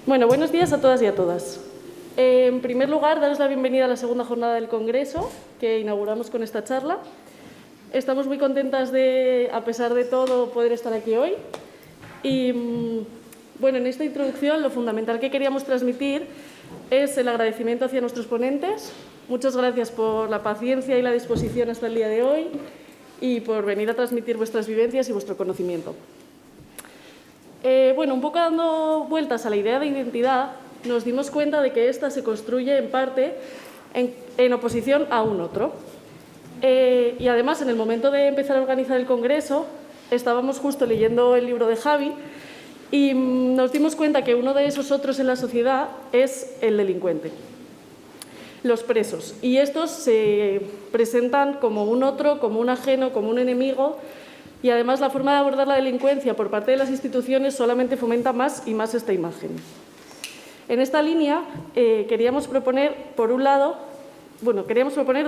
Bueno, buenos días a todas y a todas. En primer lugar, daros la bienvenida a la segunda jornada del Congreso que inauguramos con esta charla. Estamos muy contentas de, a pesar de todo, poder estar aquí hoy. Y bueno, en esta introducción lo fundamental que queríamos transmitir es el agradecimiento hacia nuestros ponentes. Muchas gracias por la paciencia y la disposición hasta el día de hoy y por venir a transmitir vuestras vivencias y vuestro conocimiento. Bueno, un poco dando vueltas a la idea de identidad, nos dimos cuenta de que ésta se construye en parte en oposición a un otro. Y además, en el momento de empezar a organizar el Congreso, estábamos justo leyendo el libro de Javi y nos dimos cuenta que uno de esos otros en la sociedad es el delincuente, los presos. Y estos se presentan como un otro, como un ajeno, como un enemigo. Y además la forma de abordar la delincuencia por parte de las instituciones solamente fomenta más y más esta imagen. En esta línea queríamos proponer,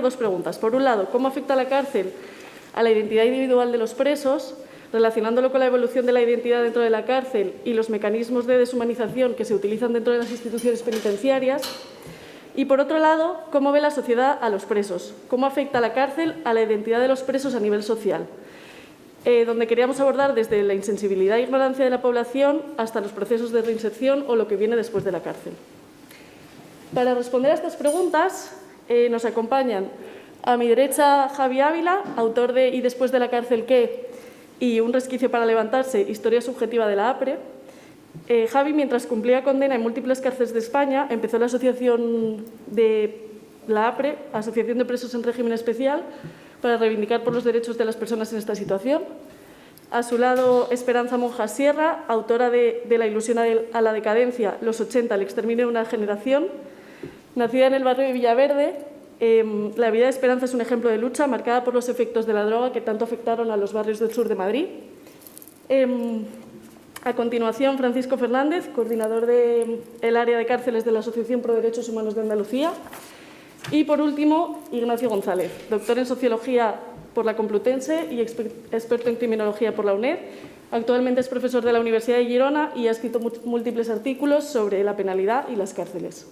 dos preguntas. Por un lado, ¿cómo afecta la cárcel a la identidad individual de los presos, relacionándolo con la evolución de la identidad dentro de la cárcel y los mecanismos de deshumanización que se utilizan dentro de las instituciones penitenciarias? Y por otro lado, ¿cómo ve la sociedad a los presos? ¿Cómo afecta la cárcel a la identidad de los presos a nivel social? Donde queríamos abordar desde la insensibilidad e ignorancia de la población hasta los procesos de reinserción o lo que viene después de la cárcel. Para responder a estas preguntas nos acompañan a mi derecha Javi Ávila, autor de ¿Y después de la cárcel qué? Y un resquicio para levantarse, historia subjetiva de la APRE. Javi, mientras cumplía condena en múltiples cárceles de España, empezó la asociación de la APRE, Asociación de Presos en Régimen Especial, para reivindicar por los derechos de las personas en esta situación. A su lado, Esperanza Monjas Sierra, autora de La ilusión a la decadencia, los 80, el exterminio de una generación. Nacida en el barrio de Villaverde, la vida de Esperanza es un ejemplo de lucha marcada por los efectos de la droga que tanto afectaron a los barrios del sur de Madrid. A continuación, Francisco Fernández, coordinador del área de cárceles de la Asociación Pro Derechos Humanos de Andalucía. Y, por último, Ignacio González, doctor en Sociología por la Complutense y experto en Criminología por la UNED. Actualmente es profesor de la Universidad de Girona y ha escrito múltiples artículos sobre la penalidad y las cárceles.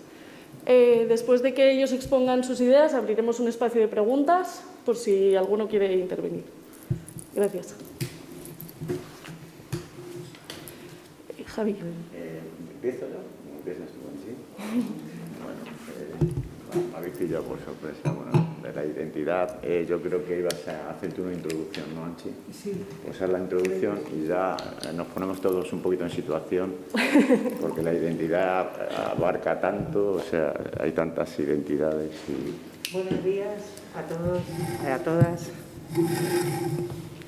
Después de que ellos expongan sus ideas, abriremos un espacio de preguntas por si alguno quiere intervenir. Gracias. Javi. ¿Empiezo yo? ¿Empiezas tú en sí? Bueno, me habéis pillado por sorpresa. Bueno, de la identidad, yo creo que ibas a hacerte una introducción, ¿no, Anchi? Sí. Pues es la introducción y ya nos ponemos todos un poquito en situación, porque la identidad abarca tanto, o sea, hay tantas identidades. Buenos días a todos y a todas.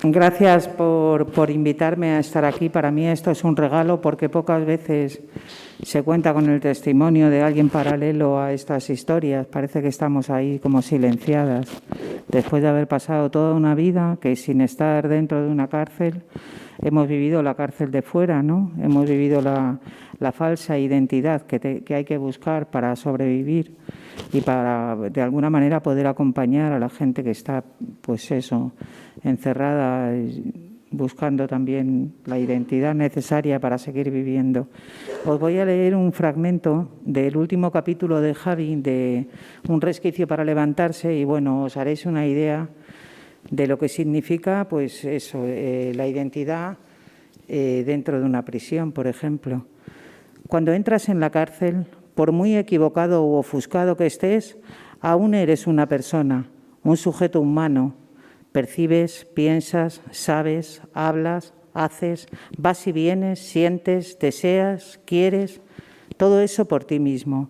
Gracias por invitarme a estar aquí. Para mí esto es un regalo porque pocas veces se cuenta con el testimonio de alguien paralelo a estas historias. Parece que estamos ahí como silenciadas, después de haber pasado toda una vida que sin estar dentro de una cárcel hemos vivido la cárcel de fuera, ¿no? Hemos vivido la falsa identidad que hay que buscar para sobrevivir y para, de alguna manera, poder acompañar a la gente que está, pues eso, encerrada, buscando también la identidad necesaria para seguir viviendo. Os voy a leer un fragmento del último capítulo de Javi, de Un resquicio para levantarse, y bueno, os haréis una idea de lo que significa, pues eso, la identidad dentro de una prisión, por ejemplo. Cuando entras en la cárcel, por muy equivocado u ofuscado que estés, aún eres una persona, un sujeto humano. Percibes, piensas, sabes, hablas, haces, vas y vienes, sientes, deseas, quieres, todo eso por ti mismo.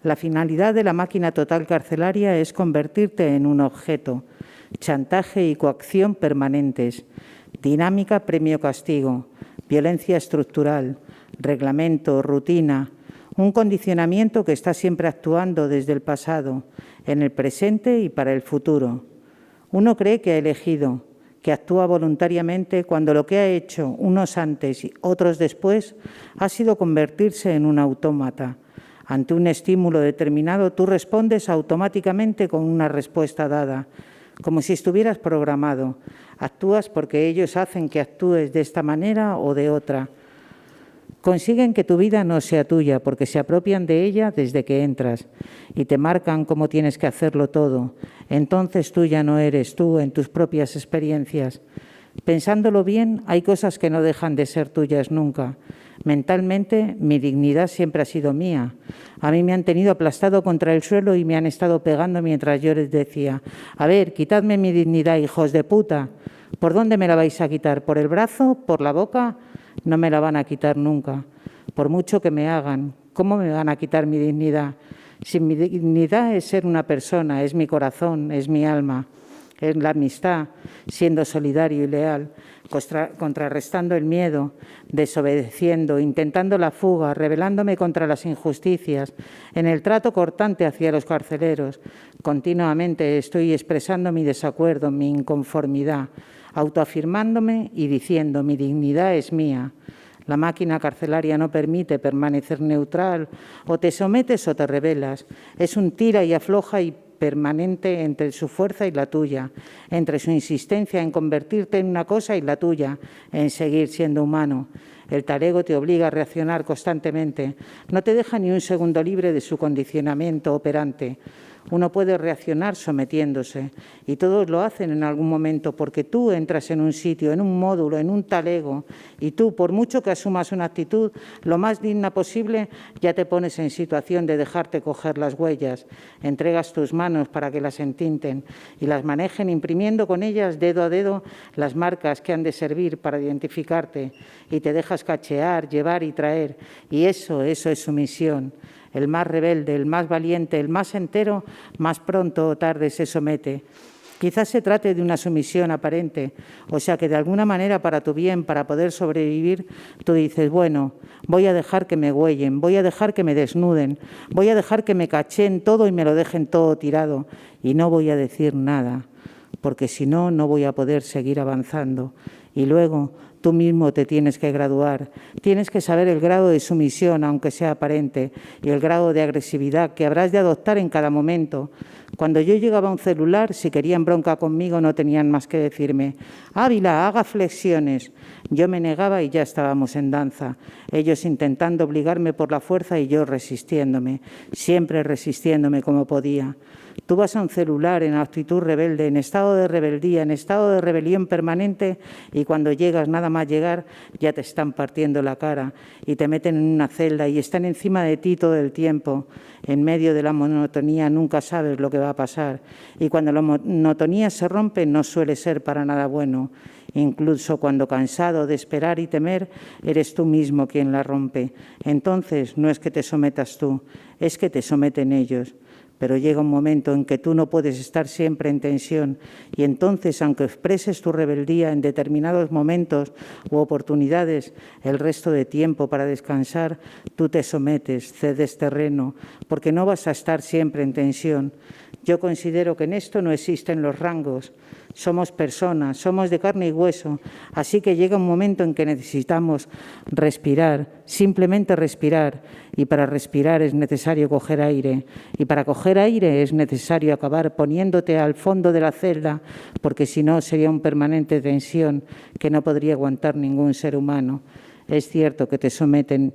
La finalidad de la máquina total carcelaria es convertirte en un objeto, chantaje y coacción permanentes, dinámica premio-castigo, violencia estructural, reglamento, rutina, un condicionamiento que está siempre actuando desde el pasado, en el presente y para el futuro. Uno cree que ha elegido, que actúa voluntariamente cuando lo que ha hecho unos antes y otros después ha sido convertirse en un autómata. Ante un estímulo determinado, tú respondes automáticamente con una respuesta dada, como si estuvieras programado. Actúas porque ellos hacen que actúes de esta manera o de otra. Consiguen que tu vida no sea tuya porque se apropian de ella desde que entras y te marcan cómo tienes que hacerlo todo. Entonces tú ya no eres tú en tus propias experiencias. Pensándolo bien, hay cosas que no dejan de ser tuyas nunca. Mentalmente, mi dignidad siempre ha sido mía. A mí me han tenido aplastado contra el suelo y me han estado pegando mientras yo les decía: a ver, quitadme mi dignidad, hijos de puta. ¿Por dónde me la vais a quitar? ¿Por el brazo? ¿Por la boca? No me la van a quitar nunca, por mucho que me hagan. ¿Cómo me van a quitar mi dignidad? Si mi dignidad es ser una persona, es mi corazón, es mi alma, es la amistad, siendo solidario y leal, contrarrestando el miedo, desobedeciendo, intentando la fuga, rebelándome contra las injusticias, en el trato cortante hacia los carceleros. Continuamente estoy expresando mi desacuerdo, mi inconformidad, autoafirmándome y diciendo: mi dignidad es mía. La máquina carcelaria no permite permanecer neutral, o te sometes o te rebelas. Es un tira y afloja y permanente entre su fuerza y la tuya, entre su insistencia en convertirte en una cosa y la tuya, en seguir siendo humano. El talego te obliga a reaccionar constantemente, no te deja ni un segundo libre de su condicionamiento operante. Uno puede reaccionar sometiéndose y todos lo hacen en algún momento porque tú entras en un sitio, en un módulo, en un talego y tú, por mucho que asumas una actitud lo más digna posible, ya te pones en situación de dejarte coger las huellas, entregas tus manos para que las entinten y las manejen imprimiendo con ellas dedo a dedo las marcas que han de servir para identificarte y te dejas cachear, llevar y traer y eso es sumisión. El más rebelde, el más valiente, el más entero, más pronto o tarde se somete. Quizás se trate de una sumisión aparente, o sea que de alguna manera para tu bien, para poder sobrevivir, tú dices: bueno, voy a dejar que me huellen, voy a dejar que me desnuden, voy a dejar que me cacheen todo y me lo dejen todo tirado y no voy a decir nada, porque si no, no voy a poder seguir avanzando. Y luego tú mismo te tienes que graduar, tienes que saber el grado de sumisión, aunque sea aparente, y el grado de agresividad que habrás de adoptar en cada momento. Cuando yo llegaba a un celular, si querían bronca conmigo no tenían más que decirme: Ávila, haga flexiones. Yo me negaba y ya estábamos en danza, ellos intentando obligarme por la fuerza y yo resistiéndome, siempre resistiéndome como podía. Tú vas a un celular en actitud rebelde, en estado de rebeldía, en estado de rebelión permanente y cuando llegas, nada más llegar, ya te están partiendo la cara y te meten en una celda y están encima de ti todo el tiempo. En medio de la monotonía nunca sabes lo que va a pasar y cuando la monotonía se rompe no suele ser para nada bueno. Incluso cuando cansado de esperar y temer, eres tú mismo quien la rompe. Entonces no es que te sometas tú, es que te someten ellos. Pero llega un momento en que tú no puedes estar siempre en tensión y entonces, aunque expreses tu rebeldía en determinados momentos u oportunidades, el resto de tiempo para descansar, tú te sometes, cedes terreno, porque no vas a estar siempre en tensión. Yo considero que en esto no existen los rangos. Somos personas, somos de carne y hueso, así que llega un momento en que necesitamos respirar, simplemente respirar, y para respirar es necesario coger aire, y para coger aire es necesario acabar poniéndote al fondo de la celda, porque si no sería una permanente tensión que no podría aguantar ningún ser humano. Es cierto que te someten,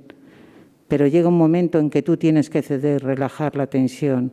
pero llega un momento en que tú tienes que ceder, relajar la tensión.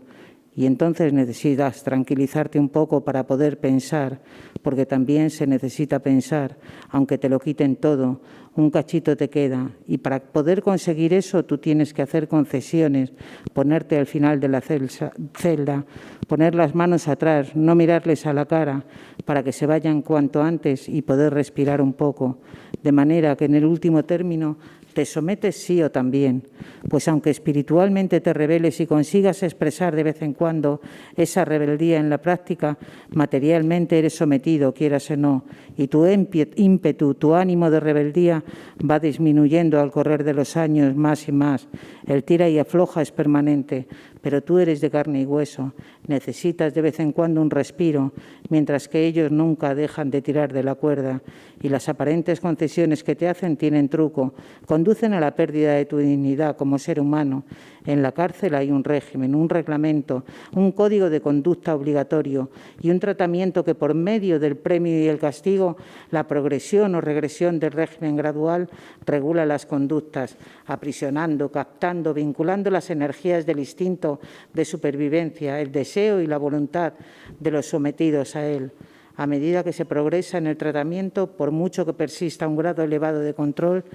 Y entonces necesitas tranquilizarte un poco para poder pensar, porque también se necesita pensar, aunque te lo quiten todo, un cachito te queda. Y para poder conseguir eso tú tienes que hacer concesiones, ponerte al final de la celda, poner las manos atrás, no mirarles a la cara, para que se vayan cuanto antes y poder respirar un poco. De manera que en el último término te sometes sí o también, pues aunque espiritualmente te rebeles y consigas expresar de vez en cuando esa rebeldía en la práctica, materialmente eres sometido, quieras o no, y tu ímpetu, tu ánimo de rebeldía va disminuyendo al correr de los años más y más. El tira y afloja es permanente, pero tú eres de carne y hueso, necesitas de vez en cuando un respiro, mientras que ellos nunca dejan de tirar de la cuerda y las aparentes concesiones que te hacen tienen truco, conducen a la pérdida de tu dignidad como ser humano. En la cárcel hay un régimen, un reglamento, un código de conducta obligatorio y un tratamiento que, por medio del premio y el castigo, la progresión o regresión del régimen gradual regula las conductas, aprisionando, captando, vinculando las energías del instinto de supervivencia, el deseo y la voluntad de los sometidos a él. A medida que se progresa en el tratamiento, por mucho que persista un grado elevado de control,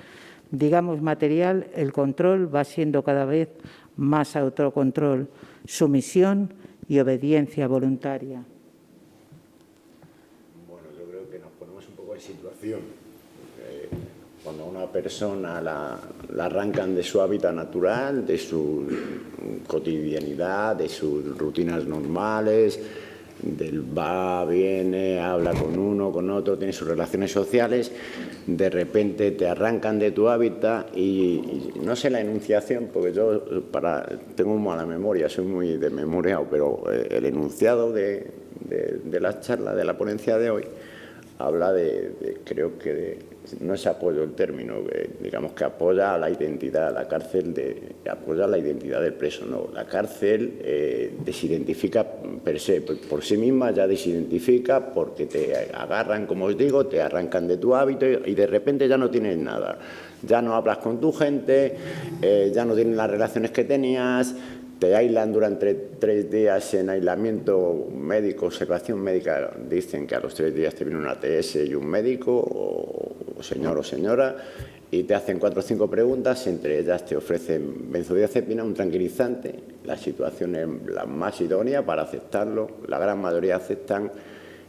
digamos material, el control va siendo cada vez más autocontrol, sumisión y obediencia voluntaria. Bueno, yo creo que nos ponemos un poco en situación. Cuando a una persona la arrancan de su hábitat natural, de su cotidianidad, de sus rutinas normales, del va, viene, habla con uno, con otro, tiene sus relaciones sociales, de repente te arrancan de tu hábitat y no sé la enunciación, porque yo tengo mala memoria, soy muy desmemoriado, pero el enunciado de la charla, de la ponencia de hoy, habla creo que no es apoyo el término, digamos que apoya a la identidad, la cárcel apoya a la identidad del preso, no, la cárcel desidentifica per se, por sí misma ya desidentifica porque te agarran, como os digo, te arrancan de tu hábito y de repente ya no tienes nada, ya no hablas con tu gente, ya no tienes las relaciones que tenías, te aíslan durante 3 días en aislamiento médico, observación médica, dicen que a los 3 días te viene un ATS y un médico, o señor o señora, y te hacen 4 o 5 preguntas, entre ellas te ofrecen benzodiazepina, un tranquilizante, la situación es la más idónea para aceptarlo, la gran mayoría aceptan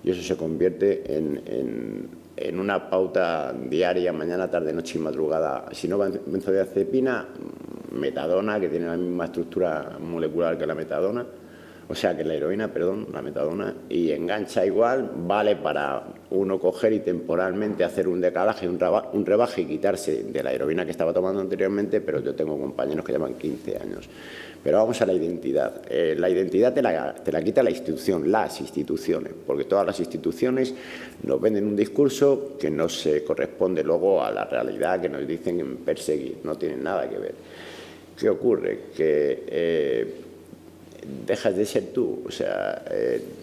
y eso se convierte en una pauta diaria, mañana, tarde, noche y madrugada. Si no benzodiazepina, metadona, que tiene la misma estructura molecular que la metadona, o sea, que la heroína, perdón, la metadona, y engancha igual, vale para uno coger y temporalmente hacer un decalaje, un rebaje y quitarse de la heroína que estaba tomando anteriormente, pero yo tengo compañeros que llevan 15 años. Pero vamos a la identidad. La identidad te la quita la institución, las instituciones, porque todas las instituciones nos venden un discurso que no se corresponde luego a la realidad que nos dicen en perseguir, no tiene nada que ver. ¿Qué ocurre? Que dejas de ser tú, o sea,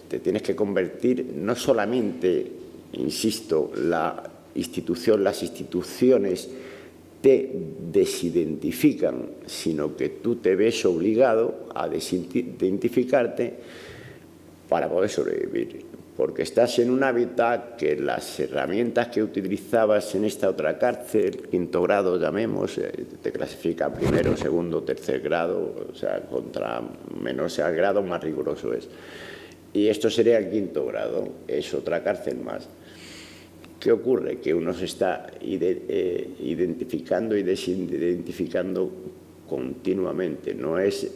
te tienes que convertir no solamente, insisto, las instituciones te desidentifican, sino que tú te ves obligado a desidentificarte para poder sobrevivir, porque estás en un hábitat que las herramientas que utilizabas en esta otra cárcel, 5º grado llamemos, te clasifica 1º, 2º, 3er grado, o sea, contra menor sea el grado, más riguroso es. Y esto sería el 5º grado, es otra cárcel más. ¿Qué ocurre? Que uno se está identificando y desidentificando continuamente. No es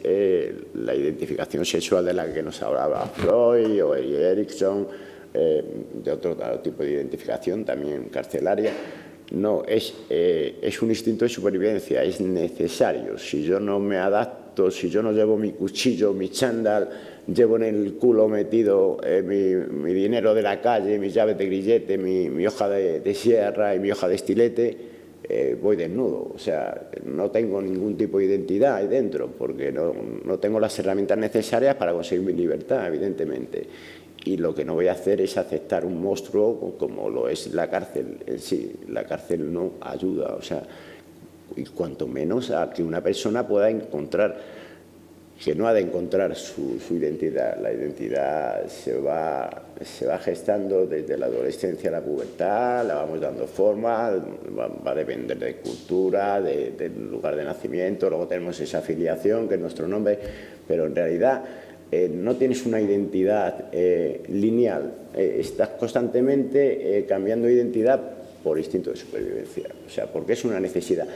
la identificación sexual de la que nos hablaba Freud o Erickson, de otro tipo de identificación también carcelaria. No, es un instinto de supervivencia, es necesario. Si yo no me adapto, si yo no llevo mi cuchillo, mi chándal, llevo en el culo metido mi dinero de la calle, mis llaves de grillete, mi hoja de sierra y mi hoja de estilete, voy desnudo. O sea, no tengo ningún tipo de identidad ahí dentro porque no tengo las herramientas necesarias para conseguir mi libertad, evidentemente. Y lo que no voy a hacer es aceptar un monstruo como lo es la cárcel en sí. La cárcel no ayuda, o sea, y cuanto menos a que una persona pueda encontrar, que no ha de encontrar su identidad. La identidad se va gestando desde la adolescencia a la pubertad, la vamos dando forma, va a depender de cultura, del lugar de nacimiento, luego tenemos esa afiliación que es nuestro nombre, pero en realidad no tienes una identidad lineal, estás constantemente cambiando de identidad por instinto de supervivencia, o sea, porque es una necesidad.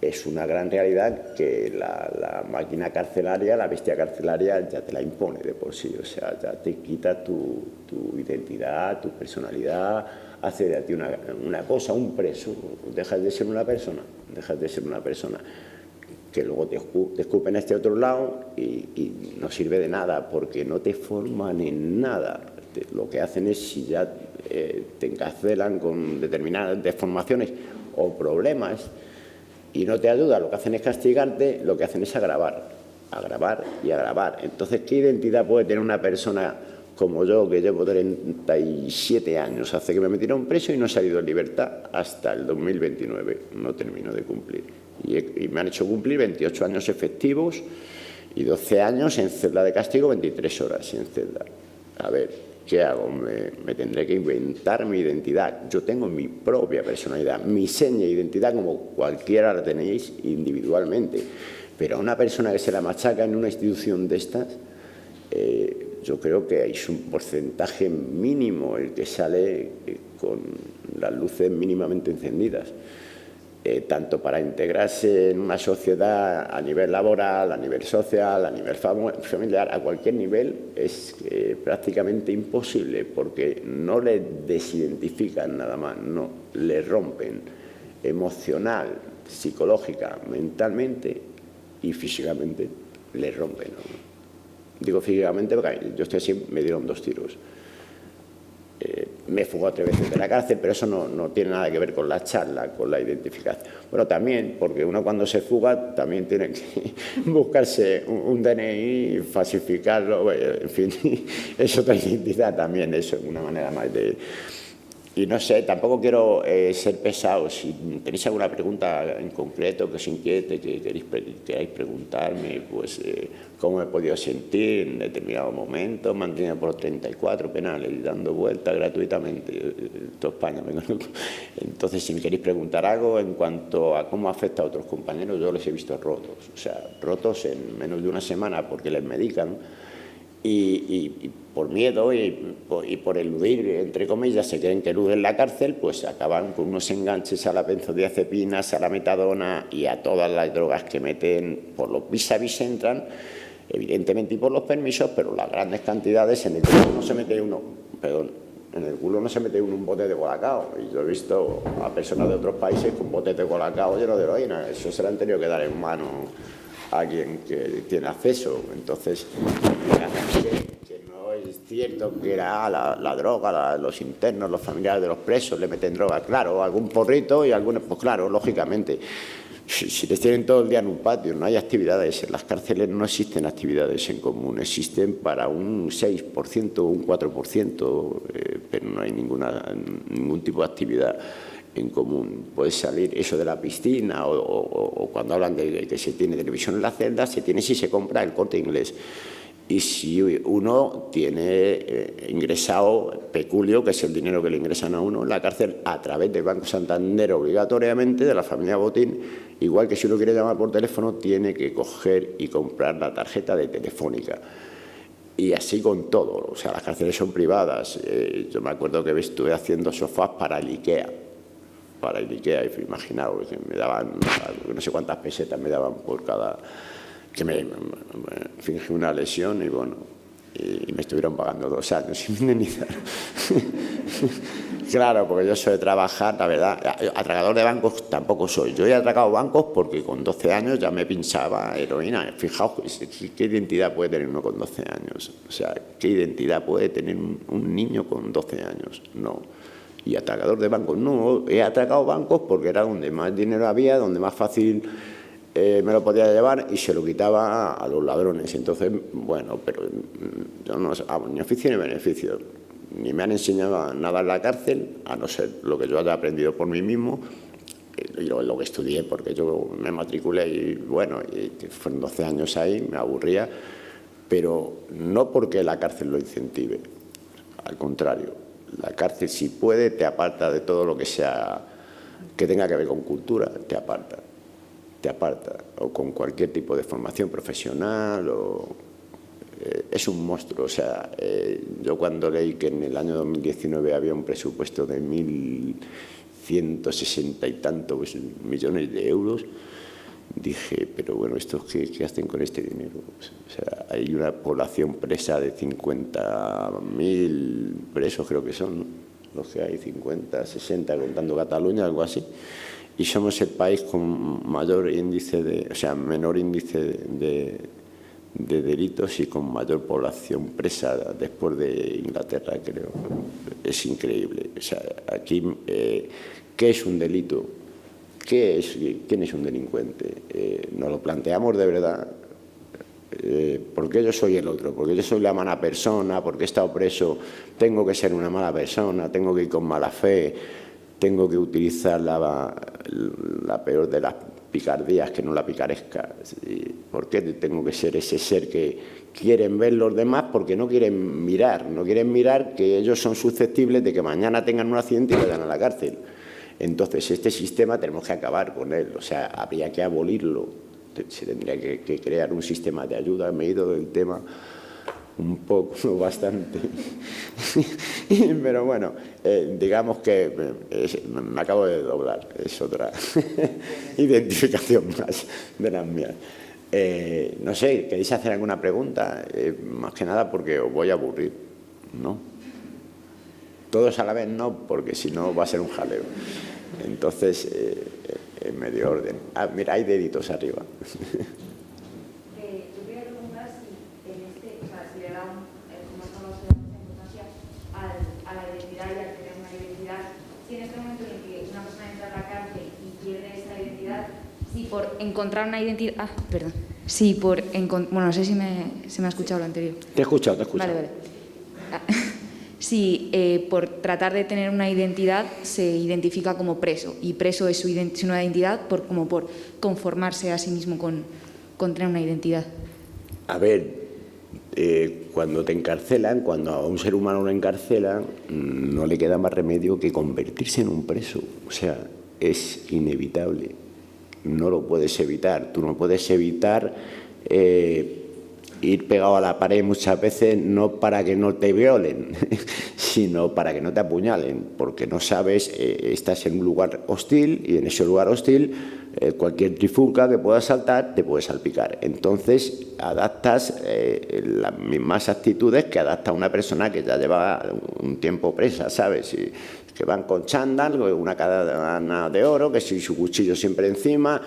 Es una gran realidad que la máquina carcelaria, la bestia carcelaria, ya te la impone de por sí, o sea, ya te quita tu identidad, tu personalidad, hace de ti una cosa, un preso, dejas de ser una persona, que luego te escupen a este otro lado y no sirve de nada porque no te forman en nada. Lo que hacen es, si ya te encarcelan con determinadas deformaciones o problemas, y no te ayuda, lo que hacen es castigarte, lo que hacen es agravar y agravar. Entonces, ¿qué identidad puede tener una persona como yo, que llevo 37 años, hace que me metieron preso y no he salido en libertad hasta el 2029? No termino de cumplir. Y me han hecho cumplir 28 años efectivos y 12 años en celda de castigo, 23 horas en celda. A ver, ¿qué hago? Me tendré que inventar mi identidad. Yo tengo mi propia personalidad, mi seña de identidad, como cualquiera la tenéis individualmente. Pero a una persona que se la machaca en una institución de estas, yo creo que hay un porcentaje mínimo el que sale con las luces mínimamente encendidas. Tanto para integrarse en una sociedad a nivel laboral, a nivel social, a nivel familiar, a cualquier nivel, es prácticamente imposible, porque no le desidentifican nada más, no, le rompen emocional, psicológica, mentalmente y físicamente, le rompen, ¿no? Digo físicamente porque yo estoy así, me dieron 2 tiros. Me he fugado 3 veces de la cárcel, pero eso no tiene nada que ver con la charla, con la identificación. Bueno, también, porque uno cuando se fuga también tiene que buscarse un DNI, falsificarlo, en fin, es otra identidad también, eso es una manera más de... Y no sé, tampoco quiero ser pesado. Si tenéis alguna pregunta en concreto que os inquiete, que queráis preguntarme, pues cómo me he podido sentir en determinado momento, mantenido por 34 penales y dando vueltas gratuitamente toda España. Entonces, si me queréis preguntar algo en cuanto a cómo afecta a otros compañeros, yo los he visto rotos. O sea, rotos en menos de una semana porque les medican. Y por miedo y por eludir, entre comillas, se creen que eluden la cárcel, pues acaban con unos enganches a las benzodiazepinas, a la metadona y a todas las drogas que meten. Por los vis-a-vis entran, evidentemente, y por los permisos, pero las grandes cantidades en el culo no se mete uno, en el culo no se mete uno un bote de colacao. Y yo he visto a personas de otros países con botes de colacao llenos de heroína. Eso se lo han tenido que dar en mano a quien que tiene acceso. Entonces, que no es cierto que la droga, los internos, los familiares de los presos le meten droga. Claro, algún porrito y algunos, pues claro, lógicamente. Si les tienen todo el día en un patio, no hay actividades. En las cárceles no existen actividades en común, existen para un 6%, un 4%, pero no hay ningún tipo de actividad en común. Puede salir eso de la piscina o cuando hablan de que se tiene televisión en la celda, se tiene si se compra el Corte Inglés. Y si uno tiene ingresado peculio, que es el dinero que le ingresan a uno en la cárcel a través del Banco Santander obligatoriamente, de la familia Botín, igual que si uno quiere llamar por teléfono, tiene que coger y comprar la tarjeta de Telefónica. Y así con todo. O sea, las cárceles son privadas. Yo me acuerdo que estuve haciendo sofás para el IKEA. Y imaginaos que me daban no sé cuántas pesetas me daban por cada... que me fingí una lesión y bueno, y me estuvieron pagando 2 años sin indemnizar. Claro, porque yo soy de trabajar, la verdad, atracador de bancos tampoco soy. Yo he atracado bancos porque con 12 años ya me pinchaba heroína. Fijaos, ¿qué identidad puede tener uno con 12 años? O sea, ¿qué identidad puede tener un niño con 12 años? No. Y atracador de bancos, no. He atracado bancos porque era donde más dinero había, donde más fácil me lo podía llevar y se lo quitaba a los ladrones. Entonces, bueno, pero yo no sé, ni oficio ni beneficio. Ni me han enseñado nada en la cárcel, a no ser lo que yo haya aprendido por mí mismo y lo que estudié, porque yo me matriculé y bueno, y fueron 12 años ahí, me aburría, pero no porque la cárcel lo incentive, al contrario. La cárcel, si puede, te aparta de todo lo que sea, que tenga que ver con cultura, te aparta, o con cualquier tipo de formación profesional, es un monstruo. O sea, yo cuando leí que en el año 2019 había un presupuesto de 1.160 y tantos millones de euros, dije, pero bueno, ¿estos qué hacen con este dinero? O sea, hay una población presa de 50.000 presos, creo que son, ¿no? Los que hay, 50, 60, contando Cataluña, algo así. Y somos el país con mayor índice menor índice de delitos y con mayor población presa después de Inglaterra, creo. Es increíble. O sea, aquí, ¿qué es un delito? ¿Quién es un delincuente? ¿Nos lo planteamos de verdad? ¿Por qué yo soy el otro? ¿Por qué yo soy la mala persona? ¿Por qué he estado preso? ¿Tengo que ser una mala persona? ¿Tengo que ir con mala fe? ¿Tengo que utilizar la peor de las picardías, que no la picaresca? ¿Por qué tengo que ser ese ser que quieren ver los demás porque no quieren mirar? No quieren mirar que ellos son susceptibles de que mañana tengan un accidente y vayan a la cárcel. Entonces, este sistema tenemos que acabar con él. O sea, habría que abolirlo. Se tendría que crear un sistema de ayuda. Me he ido del tema un poco, bastante. Pero bueno, digamos que me acabo de doblar. Es otra identificación más de las mías. No sé, ¿queréis hacer alguna pregunta? Más que nada porque os voy a aburrir, ¿no? Todos a la vez no, porque si no va a ser un jaleo. Entonces, en medio orden. Mira, hay deditos arriba. Yo quería preguntar si si le da como estamos mucha importancia a la identidad y a tener una identidad, si en este momento en que una persona entra a la cárcel y pierde esa identidad, si por encontrar una identidad... bueno, no sé si se me ha escuchado lo anterior. Te he escuchado. Vale. Si por tratar de tener una identidad se identifica como preso, y preso es una identidad como por conformarse a sí mismo con tener una identidad. A ver, cuando te encarcelan, cuando a un ser humano lo encarcelan, no le queda más remedio que convertirse en un preso. O sea, es inevitable. No lo puedes evitar. Tú no puedes evitar ir pegado a la pared muchas veces, no para que no te violen, sino para que no te apuñalen, porque no sabes, estás en un lugar hostil y en ese lugar hostil cualquier trifulca que pueda saltar te puede salpicar. Entonces adaptas las mismas actitudes que adapta una persona que ya lleva un tiempo presa, ¿sabes? Que van con chándal, una cadena de oro, que si su cuchillo siempre encima...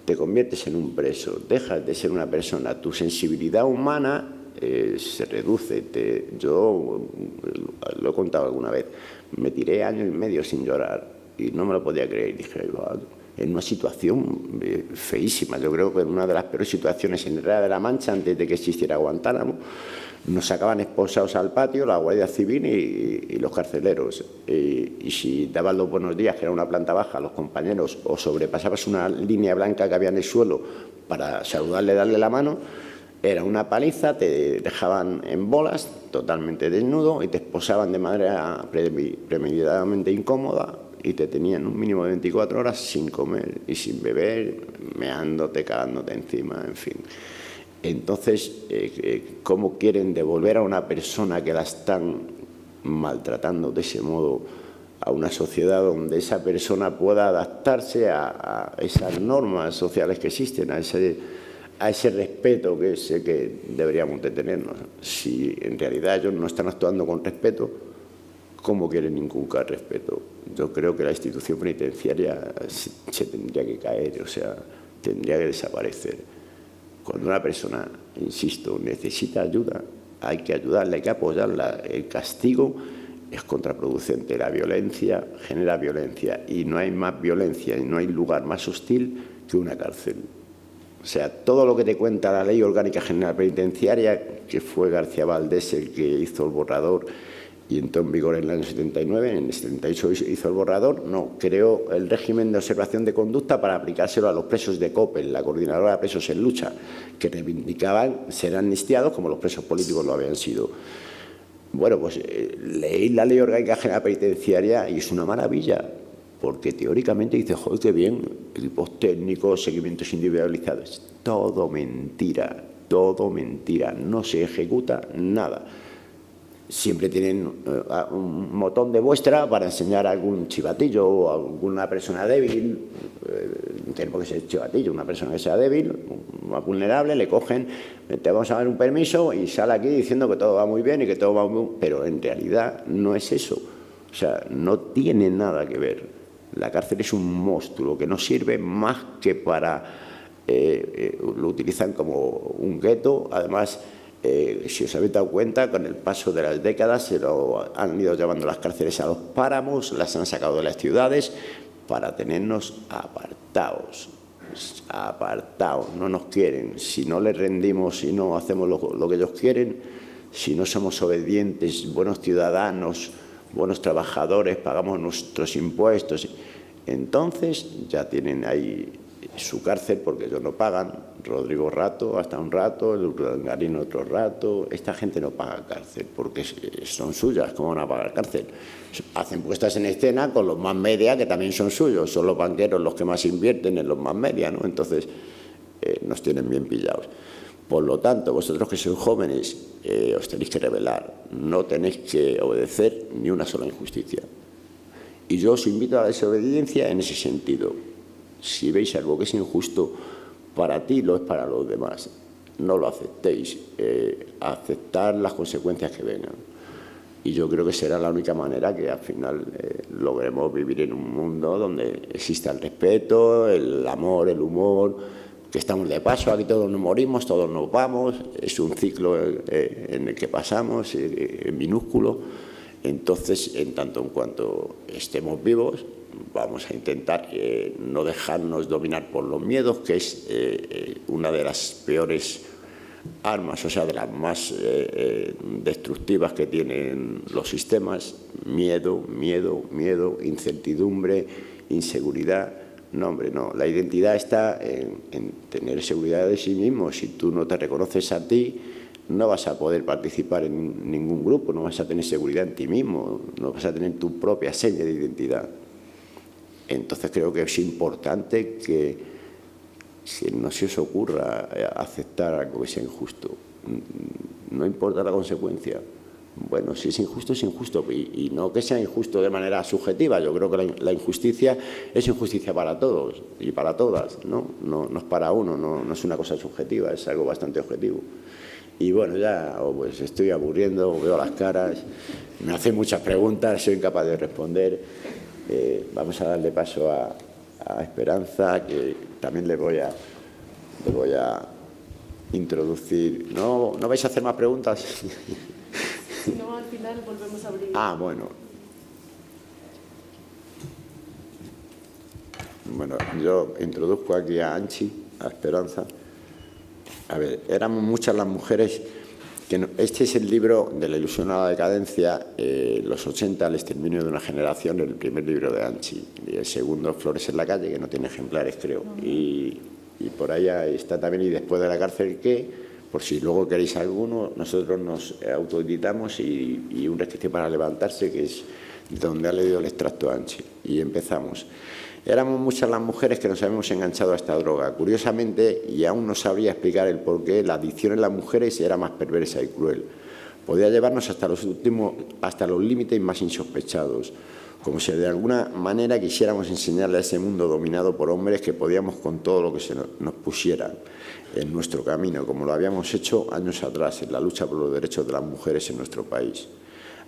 Te conviertes en un preso, dejas de ser una persona, tu sensibilidad humana se reduce. Yo lo he contado alguna vez, me tiré 1 año y medio sin llorar y no me lo podía creer. Dije, en una situación feísima, yo creo que en una de las peores situaciones en Herrera de la Mancha, antes de que existiera Guantánamo, nos sacaban esposados al patio la Guardia Civil y los carceleros. Y si daban los buenos días, que era una planta baja, a los compañeros, o sobrepasabas una línea blanca que había en el suelo para saludarle, darle la mano, era una paliza, te dejaban en bolas, totalmente desnudo, y te esposaban de manera premeditadamente incómoda y te tenían un mínimo de 24 horas sin comer y sin beber, meándote, cagándote encima, en fin. Entonces, ¿cómo quieren devolver a una persona que la están maltratando de ese modo a una sociedad donde esa persona pueda adaptarse a esas normas sociales que existen, a ese respeto que sé que deberíamos de tenernos? Si en realidad ellos no están actuando con respeto, ¿cómo quieren inculcar respeto? Yo creo que la institución penitenciaria se tendría que caer, o sea, tendría que desaparecer. Cuando una persona, insisto, necesita ayuda, hay que ayudarla, hay que apoyarla. El castigo es contraproducente. La violencia genera violencia y no hay más violencia y no hay lugar más hostil que una cárcel. O sea, todo lo que te cuenta la Ley Orgánica General Penitenciaria, que fue García Valdés el que hizo el borrador y entró en vigor en el año 79, en el 78 hizo el borrador, no, creó el régimen de observación de conducta para aplicárselo a los presos de COPEL, la Coordinadora de Presos en Lucha, que reivindicaban ser amnistiados como los presos políticos lo habían sido. Bueno, pues leí la Ley Orgánica General Penitenciaria y es una maravilla, porque teóricamente dice, joder, qué bien, equipos técnicos, seguimientos individualizados. Todo mentira, no se ejecuta nada. Siempre tienen un botón de muestra para enseñar a algún chivatillo o a alguna persona débil, tenemos que ser chivatillo, una persona que sea débil, más vulnerable, le cogen, te vamos a dar un permiso y sale aquí diciendo que todo va muy bien y que todo va muy bien, pero en realidad no es eso, o sea, no tiene nada que ver. La cárcel es un monstruo que no sirve más que para, lo utilizan como un gueto, además. Si os habéis dado cuenta, con el paso de las décadas se lo han ido llevando las cárceles a los páramos, las han sacado de las ciudades para tenernos apartados, no nos quieren. Si no les rendimos, si no hacemos lo que ellos quieren, si no somos obedientes, buenos ciudadanos, buenos trabajadores, pagamos nuestros impuestos, entonces ya tienen ahí su cárcel porque ellos no pagan. Rodrigo Rato hasta un rato, el Urdangarín otro rato. Esta gente no paga cárcel porque son suyas. ¿Cómo van a pagar cárcel? Hacen puestas en escena con los más media, que también son suyos. Son los banqueros los que más invierten en los más media, ¿no? Entonces nos tienen bien pillados. Por lo tanto, vosotros que sois jóvenes, os tenéis que rebelar. No tenéis que obedecer ni una sola injusticia. Y yo os invito a la desobediencia en ese sentido. Si veis algo que es injusto para ti, lo es para los demás. No lo aceptéis. Aceptar las consecuencias que vengan. Y yo creo que será la única manera que al final logremos vivir en un mundo donde exista el respeto, el amor, el humor, que estamos de paso, aquí todos nos morimos, todos nos vamos, es un ciclo en el que pasamos, minúsculo. Entonces, en tanto en cuanto estemos vivos, vamos a intentar no dejarnos dominar por los miedos, que es una de las peores armas, o sea, de las más destructivas que tienen los sistemas. Miedo, incertidumbre, inseguridad. No, hombre, no. La identidad está en tener seguridad de sí mismo. Si tú no te reconoces a ti, no vas a poder participar en ningún grupo, no vas a tener seguridad en ti mismo, no vas a tener tu propia seña de identidad. Entonces creo que es importante que no se os ocurra aceptar algo que sea injusto. No importa la consecuencia. Bueno, si es injusto, es injusto. Y no que sea injusto de manera subjetiva. Yo creo que la injusticia es injusticia para todos y para todas, ¿no? No es para uno, no es una cosa subjetiva, es algo bastante objetivo. Y bueno, ya pues estoy aburriendo, veo las caras, me hacen muchas preguntas, soy incapaz de responder. Vamos a darle paso a Esperanza, que también le voy a introducir. ¿No vais a hacer más preguntas? Si no, al final volvemos a abrir. Ah, bueno. Bueno, yo introduzco aquí a Anchi, a Esperanza. A ver, éramos muchas las mujeres que... Este es el libro de La ilusión a la decadencia, los 80, el exterminio de una generación, el primer libro de Anchi. Y el segundo, Flores en la calle, que no tiene ejemplares, creo. Y por ahí está también, y después de la cárcel, ¿qué? Por si luego queréis alguno, nosotros nos autoeditamos y un resquicio para levantarse, que es donde ha leído el extracto Anchi. Y empezamos. Éramos muchas las mujeres que nos habíamos enganchado a esta droga. Curiosamente, y aún no sabría explicar el porqué, la adicción en las mujeres era más perversa y cruel. Podía llevarnos hasta los límites más insospechados, como si de alguna manera quisiéramos enseñarle a ese mundo dominado por hombres que podíamos con todo lo que se nos pusiera en nuestro camino, como lo habíamos hecho años atrás en la lucha por los derechos de las mujeres en nuestro país.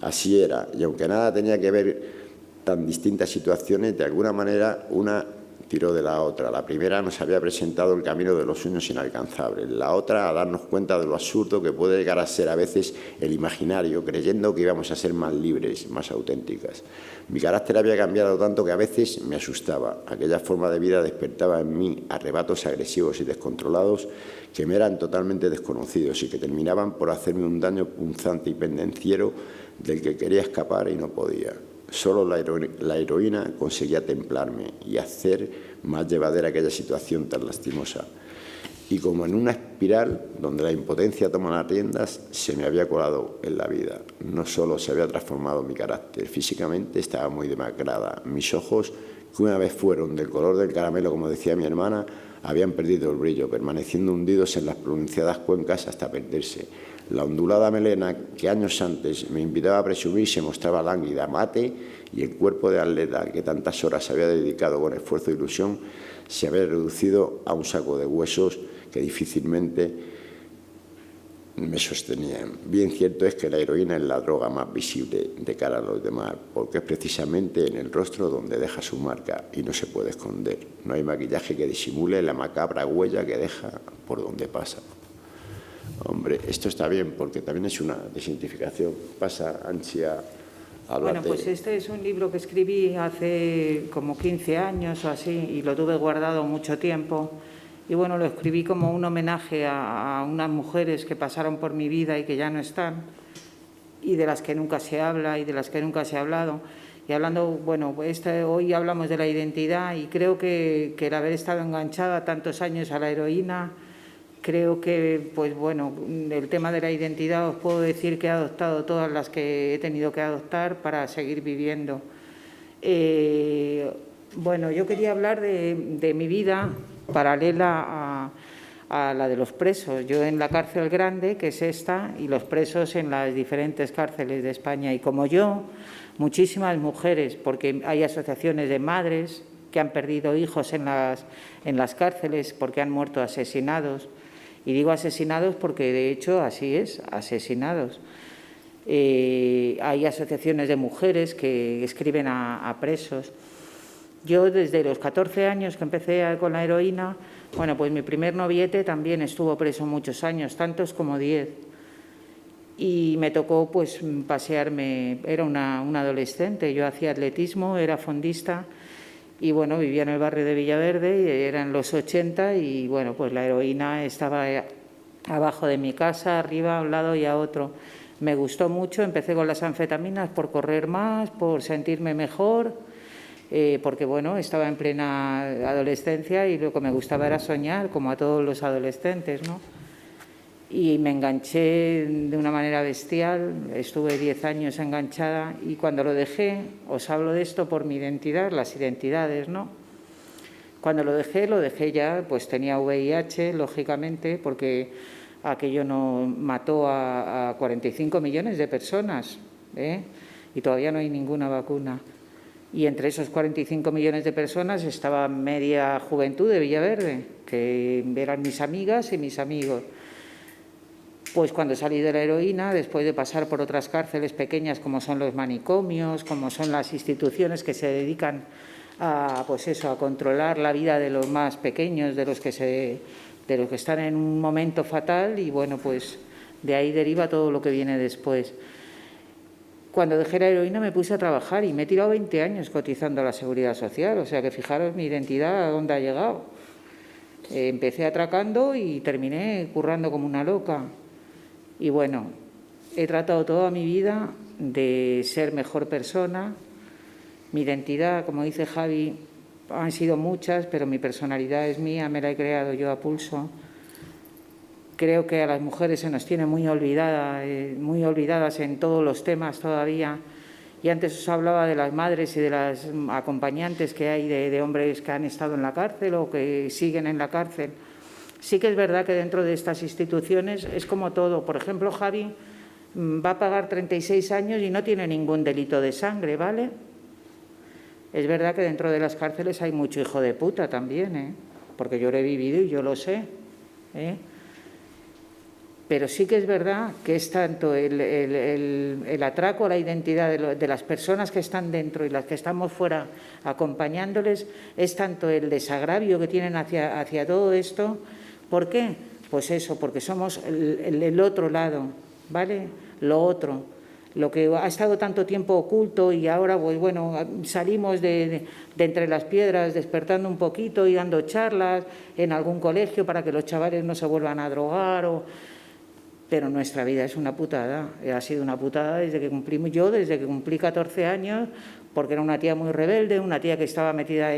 Así era, y aunque nada tenía que ver tan distintas situaciones, de alguna manera una tiró de la otra. La primera nos había presentado el camino de los sueños inalcanzables, la otra a darnos cuenta de lo absurdo que puede llegar a ser a veces el imaginario, creyendo que íbamos a ser más libres, más auténticas. Mi carácter había cambiado tanto que a veces me asustaba. Aquella forma de vida despertaba en mí arrebatos agresivos y descontrolados que me eran totalmente desconocidos y que terminaban por hacerme un daño punzante y pendenciero del que quería escapar y no podía. Solo la heroína conseguía templarme y hacer más llevadera aquella situación tan lastimosa. Y como en una espiral donde la impotencia toma las riendas, se me había colado en la vida. No solo se había transformado mi carácter, físicamente estaba muy demacrada. Mis ojos, que una vez fueron del color del caramelo, como decía mi hermana, habían perdido el brillo, permaneciendo hundidos en las pronunciadas cuencas hasta perderse. La ondulada melena que años antes me invitaba a presumir se mostraba lánguida, mate, y el cuerpo de atleta que tantas horas había dedicado con esfuerzo e ilusión se había reducido a un saco de huesos que difícilmente me sostenían. Bien cierto es que la heroína es la droga más visible de cara a los demás, porque es precisamente en el rostro donde deja su marca y no se puede esconder. No hay maquillaje que disimule la macabra huella que deja por donde pasa. Hombre, esto está bien porque también es una desidentificación. Pasa, Anchi, a Bueno, pues este es un libro que escribí hace como 15 años o así y lo tuve guardado mucho tiempo. Y bueno, lo escribí como un homenaje a unas mujeres que pasaron por mi vida y que ya no están, y de las que nunca se habla y de las que nunca se ha hablado. Y hablando, bueno, hoy hablamos de la identidad y creo que el haber estado enganchada tantos años a la heroína, creo que, pues bueno, el tema de la identidad os puedo decir que he adoptado todas las que he tenido que adoptar para seguir viviendo. Bueno, yo quería hablar de mi vida paralela a la de los presos. Yo en la cárcel grande, que es esta, y los presos en las diferentes cárceles de España. Y como yo, muchísimas mujeres, porque hay asociaciones de madres que han perdido hijos en las cárceles porque han muerto asesinados. Y digo asesinados porque, de hecho, así es, asesinados. Hay asociaciones de mujeres que escriben a presos. Yo, desde los 14 años que empecé con la heroína, bueno, pues mi primer noviete también estuvo preso muchos años, tantos como 10. Y me tocó, pues, pasearme. Era una adolescente, yo hacía atletismo, era fondista y, bueno, vivía en el barrio de Villaverde, y eran los 80 y, bueno, pues la heroína estaba abajo de mi casa, arriba, a un lado y a otro. Me gustó mucho, empecé con las anfetaminas por correr más, por sentirme mejor, porque, bueno, estaba en plena adolescencia y lo que me gustaba era soñar, como a todos los adolescentes, ¿no? Y me enganché de una manera bestial, estuve 10 años enganchada y cuando lo dejé, os hablo de esto por mi identidad, las identidades, ¿no? Cuando lo dejé ya, pues tenía VIH, lógicamente, porque aquello no mató a 45 millones de personas, y todavía no hay ninguna vacuna. Y entre esos 45 millones de personas estaba media juventud de Villaverde, que eran mis amigas y mis amigos. Pues cuando salí de la heroína, después de pasar por otras cárceles pequeñas como son los manicomios, como son las instituciones que se dedican a, pues eso, a controlar la vida de los más pequeños, de los que están en un momento fatal, y bueno, pues de ahí deriva todo lo que viene después. Cuando dejé la heroína me puse a trabajar y me he tirado 20 años cotizando a la Seguridad Social, o sea que fijaros mi identidad a dónde ha llegado. Empecé atracando y terminé currando como una loca. Y bueno, he tratado toda mi vida de ser mejor persona. Mi identidad, como dice Javi, han sido muchas, pero mi personalidad es mía, me la he creado yo a pulso. Creo que a las mujeres se nos tiene muy olvidadas en todos los temas todavía. Y antes os hablaba de las madres y de las acompañantes que hay de hombres que han estado en la cárcel o que siguen en la cárcel. Sí que es verdad que dentro de estas instituciones es como todo. Por ejemplo, Javi va a pagar 36 años y no tiene ningún delito de sangre, ¿vale? Es verdad que dentro de las cárceles hay mucho hijo de puta también, porque yo lo he vivido y yo lo sé, Pero sí que es verdad que es tanto el atraco a la identidad de las personas que están dentro y las que estamos fuera acompañándoles, es tanto el desagravio que tienen hacia todo esto. ¿Por qué? Pues eso, porque somos el otro lado, ¿vale? Lo otro, lo que ha estado tanto tiempo oculto y ahora, pues bueno, salimos de entre las piedras despertando un poquito y dando charlas en algún colegio para que los chavales no se vuelvan a drogar Pero nuestra vida es una putada, ha sido una putada desde que cumplí 14 años, porque era una tía muy rebelde, una tía que estaba metida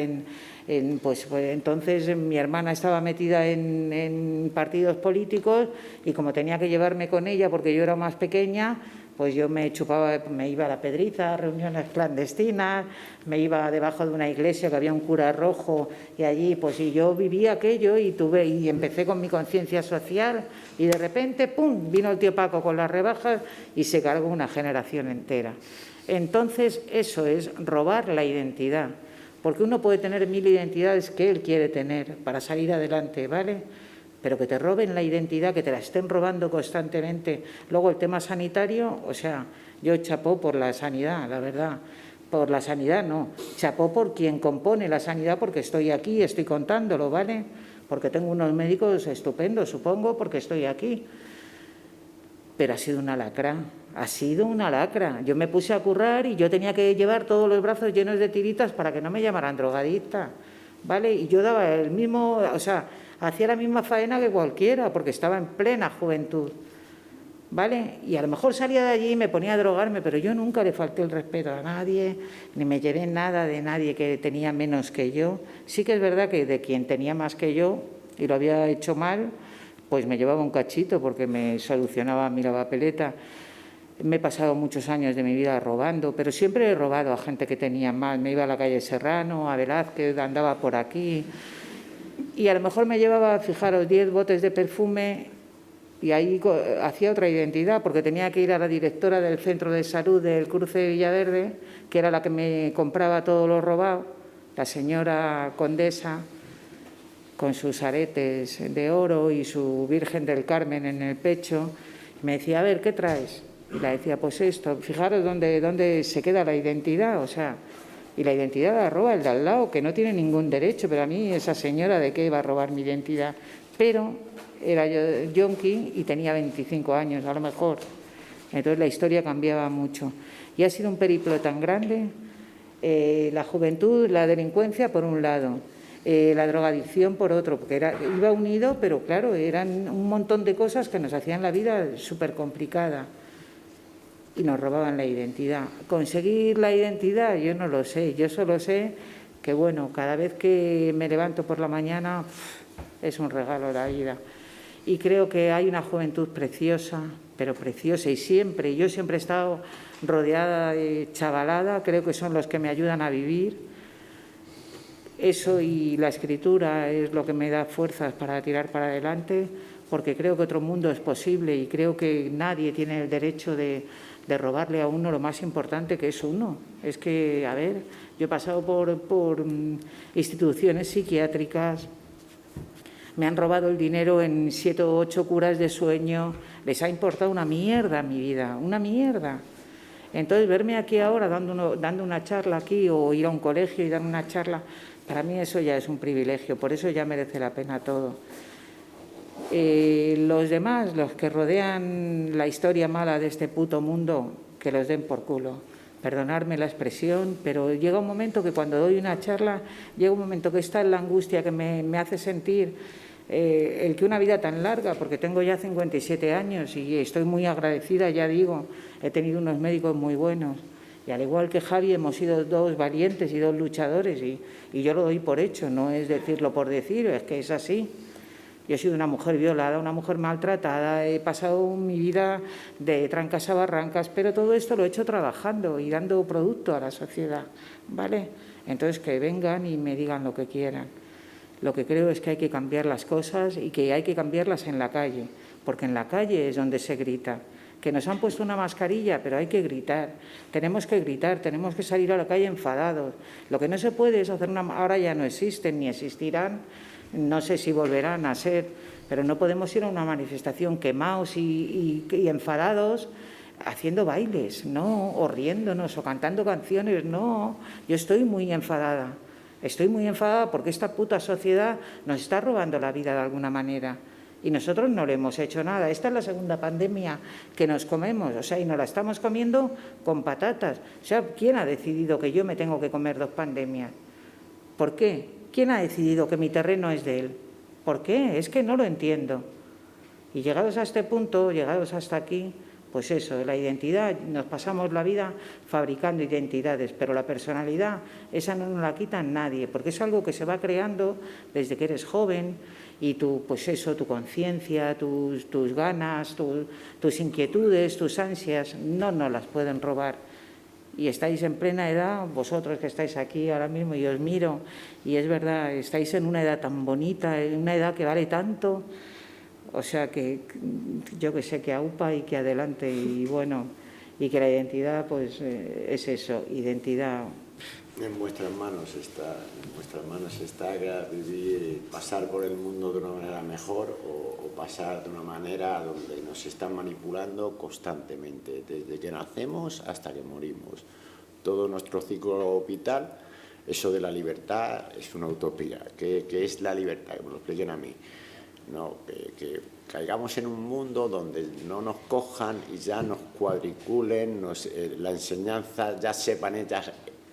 pues entonces mi hermana estaba metida en partidos políticos y como tenía que llevarme con ella porque yo era más pequeña, pues yo me iba a la Pedriza, a reuniones clandestinas, me iba debajo de una iglesia que había un cura rojo y allí, pues y yo vivía aquello y empecé con mi conciencia social y de repente, ¡pum!, vino el tío Paco con las rebajas y se cargó una generación entera. Entonces, eso es robar la identidad, porque uno puede tener 1000 identidades que él quiere tener para salir adelante, ¿vale?, pero que te roben la identidad, que te la estén robando constantemente. Luego el tema sanitario, o sea, yo chapó por la sanidad, la verdad. Por la sanidad no, chapó por quien compone la sanidad, porque estoy aquí, estoy contándolo, ¿vale? Porque tengo unos médicos estupendos, supongo, porque estoy aquí. Pero ha sido un alacrán, ha sido una lacra. Yo me puse a currar y yo tenía que llevar todos los brazos llenos de tiritas para que no me llamaran drogadicta, ¿vale? Y yo daba el mismo, o sea, hacía la misma faena que cualquiera porque estaba en plena juventud, ¿vale? Y a lo mejor salía de allí y me ponía a drogarme, pero yo nunca le falté el respeto a nadie, ni me llevé nada de nadie que tenía menos que yo. Sí que es verdad que de quien tenía más que yo y lo había hecho mal, pues me llevaba un cachito porque me solucionaba mi papeleta. Me he pasado muchos años de mi vida robando, pero siempre he robado a gente que tenía más. Me iba a la calle Serrano, a Velázquez, andaba por aquí y a lo mejor me llevaba, fijaros, 10 botes de perfume y ahí hacía otra identidad porque tenía que ir a la directora del centro de salud del Cruce de Villaverde, que era la que me compraba todo lo robado, la señora condesa, con sus aretes de oro y su Virgen del Carmen en el pecho. Me decía, a ver, ¿qué traes? Y le decía, pues esto. Fijaros dónde se queda la identidad, o sea, y la identidad la roba el de al lado, que no tiene ningún derecho, pero a mí esa señora de qué iba a robar mi identidad. Pero era yo yonki y tenía 25 años, a lo mejor. Entonces la historia cambiaba mucho. Y ha sido un periplo tan grande, la juventud, la delincuencia por un lado, la drogadicción por otro, porque iba unido, pero claro, eran un montón de cosas que nos hacían la vida súper complicada y nos robaban la identidad. Conseguir la identidad, yo no lo sé, yo solo sé que, bueno, cada vez que me levanto por la mañana es un regalo la vida. Y creo que hay una juventud preciosa, pero preciosa, y siempre, yo siempre he estado rodeada de chavalada, creo que son los que me ayudan a vivir. Eso y la escritura es lo que me da fuerzas para tirar para adelante, porque creo que otro mundo es posible y creo que nadie tiene el derecho de robarle a uno lo más importante que es uno. Es que, a ver, yo he pasado por instituciones psiquiátricas, me han robado el dinero en 7 o 8 curas de sueño, les ha importado una mierda mi vida, una mierda. Entonces, verme aquí ahora dando una charla aquí o ir a un colegio y dar una charla, para mí eso ya es un privilegio, por eso ya merece la pena todo. Los demás, los que rodean la historia mala de este puto mundo, que los den por culo. Perdonadme la expresión, pero llega un momento que cuando doy una charla, llega un momento que está en la angustia que me hace sentir el que una vida tan larga, porque tengo ya 57 años y estoy muy agradecida, ya digo, he tenido unos médicos muy buenos. Y al igual que Javi, hemos sido 2 valientes y 2 luchadores y yo lo doy por hecho, no es decirlo por decir, es que es así. Yo he sido una mujer violada, una mujer maltratada, he pasado mi vida de trancas a barrancas, pero todo esto lo he hecho trabajando y dando producto a la sociedad, ¿vale? Entonces, que vengan y me digan lo que quieran. Lo que creo es que hay que cambiar las cosas y que hay que cambiarlas en la calle, porque en la calle es donde se grita. Que nos han puesto una mascarilla, pero hay que gritar, tenemos que salir a la calle enfadados. Lo que no se puede es hacer ahora ya no existen ni existirán, no sé si volverán a ser, pero no podemos ir a una manifestación quemados y enfadados haciendo bailes, no, o riéndonos o cantando canciones, no. Yo estoy muy enfadada porque esta puta sociedad nos está robando la vida de alguna manera. Y nosotros no le hemos hecho nada. Esta es la segunda pandemia que nos comemos, o sea, y nos la estamos comiendo con patatas. O sea, ¿quién ha decidido que yo me tengo que comer 2 pandemias? ¿Por qué? ¿Quién ha decidido que mi terreno es de él? ¿Por qué? Es que no lo entiendo. Y llegados a este punto, llegados hasta aquí, pues eso, la identidad, nos pasamos la vida fabricando identidades, pero la personalidad, esa no nos la quita nadie, porque es algo que se va creando desde que eres joven y pues eso, tu conciencia, tus ganas, tus inquietudes, tus ansias, no nos las pueden robar. Y estáis en plena edad, vosotros que estáis aquí ahora mismo y os miro, y es verdad, estáis en una edad tan bonita, en una edad que vale tanto. O sea que yo que sé, que aupa y que adelante y bueno, y que la identidad pues es eso, identidad. En vuestras manos está vivir, pasar por el mundo de una manera mejor o pasar de una manera donde nos están manipulando constantemente, desde que nacemos hasta que morimos. Todo nuestro ciclo vital, eso de la libertad es una utopía. ¿Qué es la libertad? Que me lo expliquen a mí. ¿no? Que caigamos en un mundo donde no nos cojan y ya nos cuadriculen, la enseñanza, ya sepan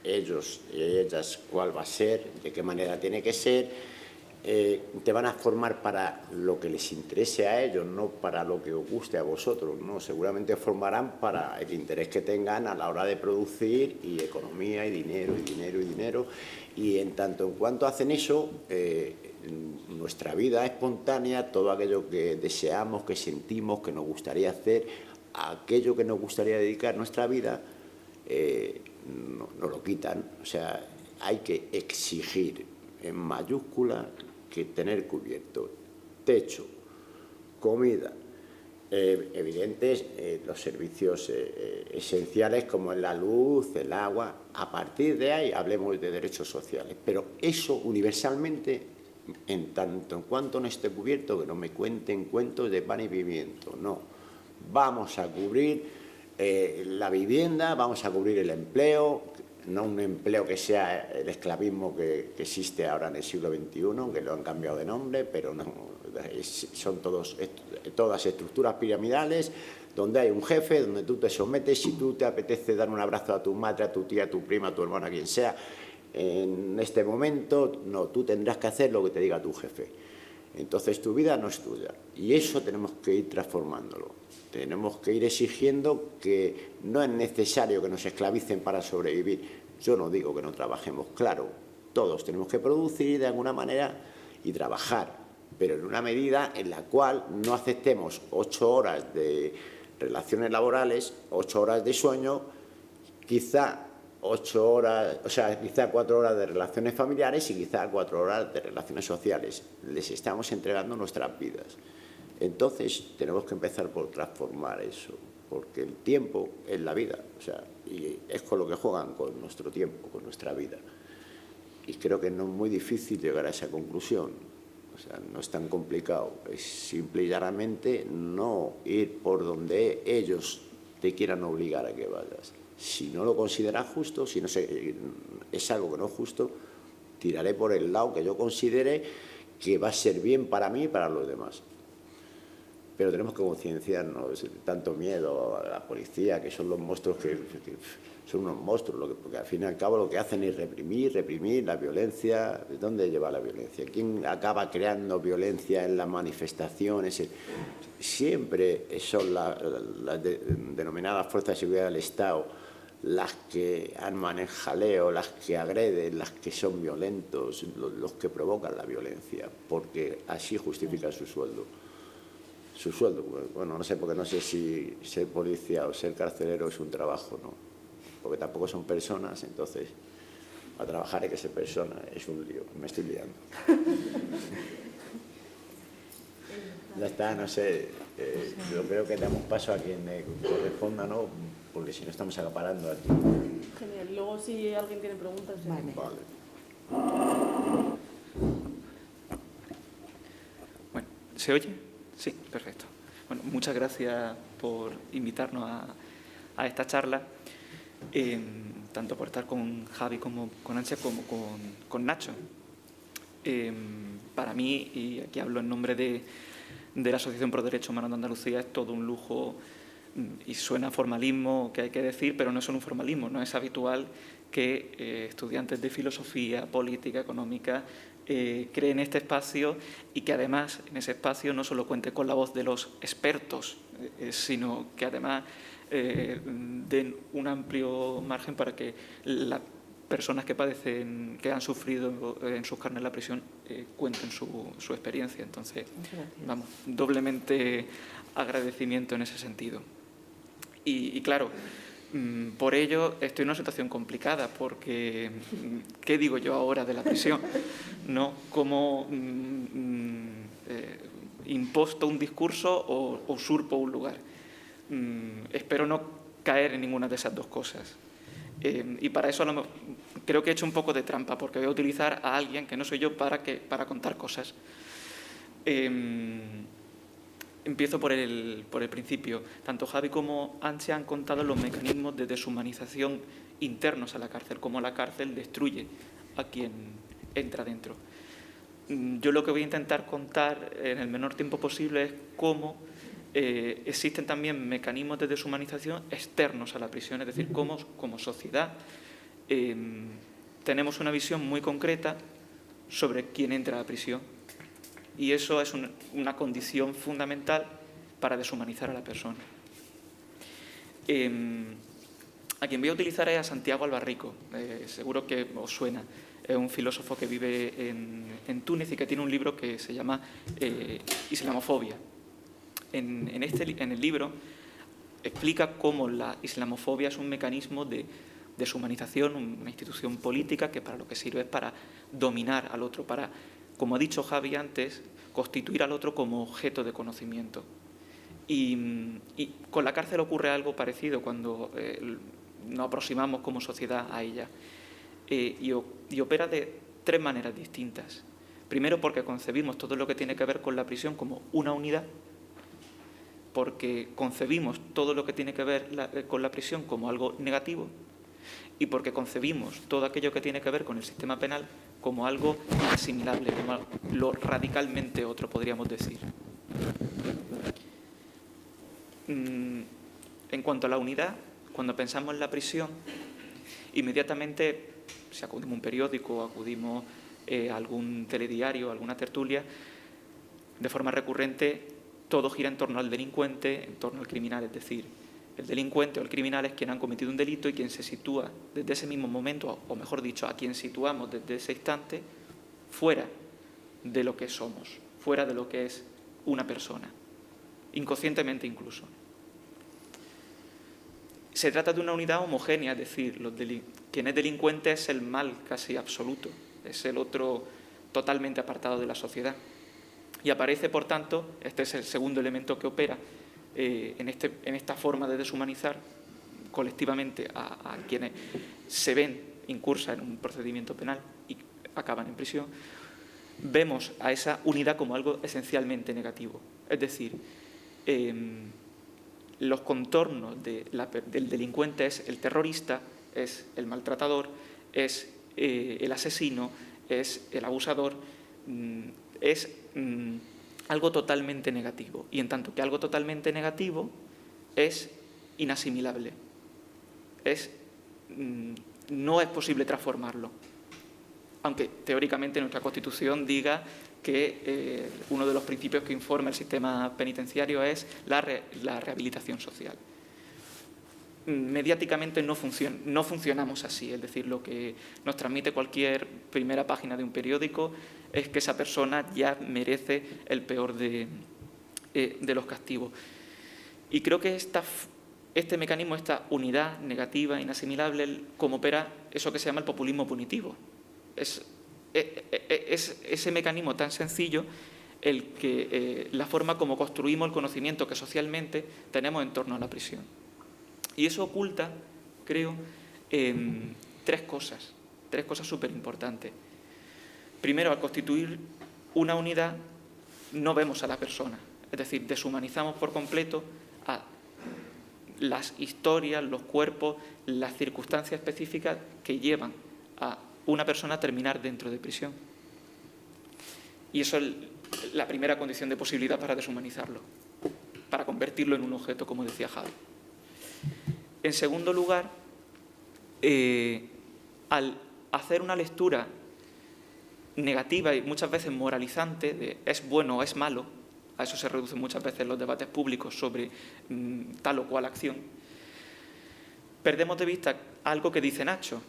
ellos y ellas cuál va a ser, de qué manera tiene que ser. Te van a formar para lo que les interese a ellos, no para lo que os guste a vosotros, ¿no? Seguramente formarán para el interés que tengan a la hora de producir, y economía, y dinero, y dinero, y dinero. Y en tanto en cuanto hacen eso, nuestra vida espontánea, todo aquello que deseamos, que sentimos, que nos gustaría hacer, aquello que nos gustaría dedicar nuestra vida, nos lo quitan. O sea, hay que exigir en mayúscula que tener cubierto techo, comida, evidentes los servicios esenciales como es la luz, el agua. A partir de ahí hablemos de derechos sociales, pero eso universalmente, en tanto en cuanto no esté cubierto, que no me cuenten cuentos de pan y pimiento, no. Vamos a cubrir la vivienda, vamos a cubrir el empleo, no un empleo que sea el esclavismo que existe ahora en el siglo XXI, que lo han cambiado de nombre, pero no, son todas estructuras piramidales donde hay un jefe, donde tú te sometes. Si tú te apetece dar un abrazo a tu madre, a tu tía, a tu prima, a tu hermana, a quien sea, en este momento, no, tú tendrás que hacer lo que te diga tu jefe. Entonces tu vida no es tuya, y eso tenemos que ir transformándolo. Tenemos que ir exigiendo que no es necesario que nos esclavicen para sobrevivir. Yo no digo que no trabajemos, claro, todos tenemos que producir de alguna manera y trabajar, pero en una medida en la cual no aceptemos 8 horas de relaciones laborales, 8 horas de sueño, quizá 8 horas, o sea, quizá 4 horas de relaciones familiares y quizá 4 horas de relaciones sociales. Les estamos entregando nuestras vidas. Entonces tenemos que empezar por transformar eso, porque el tiempo es la vida, o sea, y es con lo que juegan, con nuestro tiempo, con nuestra vida. Y creo que no es muy difícil llegar a esa conclusión, o sea, no es tan complicado, es simple y llanamente no ir por donde ellos te quieran obligar a que vayas. Si no lo consideras justo, si no es algo que no es justo, tiraré por el lado que yo considere que va a ser bien para mí y para los demás. Pero tenemos que concienciarnos, tanto miedo a la policía, que son los monstruos, que son unos monstruos, porque al fin y al cabo lo que hacen es reprimir la violencia. ¿De dónde lleva la violencia? ¿Quién acaba creando violencia en las manifestaciones? Siempre son las denominadas fuerzas de seguridad del Estado las que arman el jaleo, las que agreden, las que son violentos, los que provocan la violencia, porque así justifican su sueldo. Su sueldo, bueno, no sé, porque no sé si ser policía o ser carcelero es un trabajo, ¿no? Porque tampoco son personas, entonces a trabajar hay que ser persona, es un lío, me estoy liando. Ya está, no sé, yo creo que damos paso a quien me corresponda, ¿no? Porque si no estamos acaparando aquí. Genial, luego si alguien tiene preguntas... Vale. Bueno, ¿se oye? Sí, perfecto. Bueno, muchas gracias por invitarnos a esta charla, tanto por estar con Javi como con Ansia como con Nacho. Para mí, y aquí hablo en nombre de la Asociación Pro Derechos Humanos de Andalucía, es todo un lujo, y suena a formalismo, que hay que decir, pero no es solo un formalismo, no es habitual que estudiantes de filosofía, política, económica, creen este espacio, y que además en ese espacio no solo cuente con la voz de los expertos, sino que además den un amplio margen para que las personas que padecen, que han sufrido en sus carnes la prisión, cuenten su experiencia. Entonces, vamos, doblemente agradecimiento en ese sentido. Y claro, por ello estoy en una situación complicada, porque ¿qué digo yo ahora de la prisión? ¿No? ¿Cómo imposto un discurso o usurpo un lugar? Espero no caer en ninguna de esas dos cosas. Y para eso creo que he hecho un poco de trampa, porque voy a utilizar a alguien que no soy yo para contar cosas. Empiezo por el principio. Tanto Javi como Ansia han contado los mecanismos de deshumanización internos a la cárcel, cómo la cárcel destruye a quien entra dentro. yo lo que voy a intentar contar en el menor tiempo posible es cómo existen también mecanismos de deshumanización externos a la prisión, es decir, cómo como sociedad tenemos una visión muy concreta sobre quién entra a la prisión, y eso es una condición fundamental para deshumanizar a la persona. A quien voy a utilizar es a Santiago Albarrico, seguro que os suena. Es un filósofo que vive en Túnez y que tiene un libro que se llama Islamofobia. En el libro explica cómo la islamofobia es un mecanismo de deshumanización, una institución política que para lo que sirve es para dominar al otro, para, como ha dicho Javi antes, constituir al otro como objeto de conocimiento. Y con la cárcel ocurre algo parecido cuando nos aproximamos como sociedad a ella. Y opera de tres maneras distintas. Primero, porque concebimos todo lo que tiene que ver con la prisión como una unidad, porque concebimos todo lo que tiene que ver con la prisión como algo negativo, y porque concebimos todo aquello que tiene que ver con el sistema penal como algo inasimilable, como lo radicalmente otro, podríamos decir. En cuanto a la unidad, cuando pensamos en la prisión, inmediatamente, si acudimos a un periódico, acudimos a algún telediario, a alguna tertulia, de forma recurrente todo gira en torno al delincuente, en torno al criminal, es decir, el delincuente o el criminal es quien ha cometido un delito y quien se sitúa desde ese mismo momento, o mejor dicho, a quien situamos desde ese instante, fuera de lo que somos, fuera de lo que es una persona, inconscientemente incluso. Se trata de una unidad homogénea, es decir, quien es delincuente es el mal casi absoluto, es el otro totalmente apartado de la sociedad. Y aparece, por tanto, este es el segundo elemento que opera en esta forma de deshumanizar colectivamente a quienes se ven incursa en un procedimiento penal y acaban en prisión. Vemos a esa unidad como algo esencialmente negativo. Es decir, los contornos del delincuente es el terrorista, es el maltratador, es el asesino, es el abusador, es algo totalmente negativo. Y en tanto que algo totalmente negativo es inasimilable, no es posible transformarlo. Aunque teóricamente nuestra Constitución diga que uno de los principios que informa el sistema penitenciario es la rehabilitación social. Mediáticamente no funcionamos así, es decir, lo que nos transmite cualquier primera página de un periódico es que esa persona ya merece el peor de los castigos. Y creo que este mecanismo, esta unidad negativa, inasimilable, como opera eso que se llama el populismo punitivo. Es ese mecanismo tan sencillo la forma como construimos el conocimiento que socialmente tenemos en torno a la prisión. Y eso oculta, creo, tres cosas súper importantes. Primero, al constituir una unidad, no vemos a la persona, es decir, deshumanizamos por completo a las historias, los cuerpos, las circunstancias específicas que llevan a una persona a terminar dentro de prisión. Y eso es la primera condición de posibilidad para deshumanizarlo, para convertirlo en un objeto, como decía Javi. En segundo lugar, al hacer una lectura negativa y muchas veces moralizante de es bueno o es malo, a eso se reducen muchas veces los debates públicos sobre tal o cual acción, perdemos de vista algo que dice Nacho,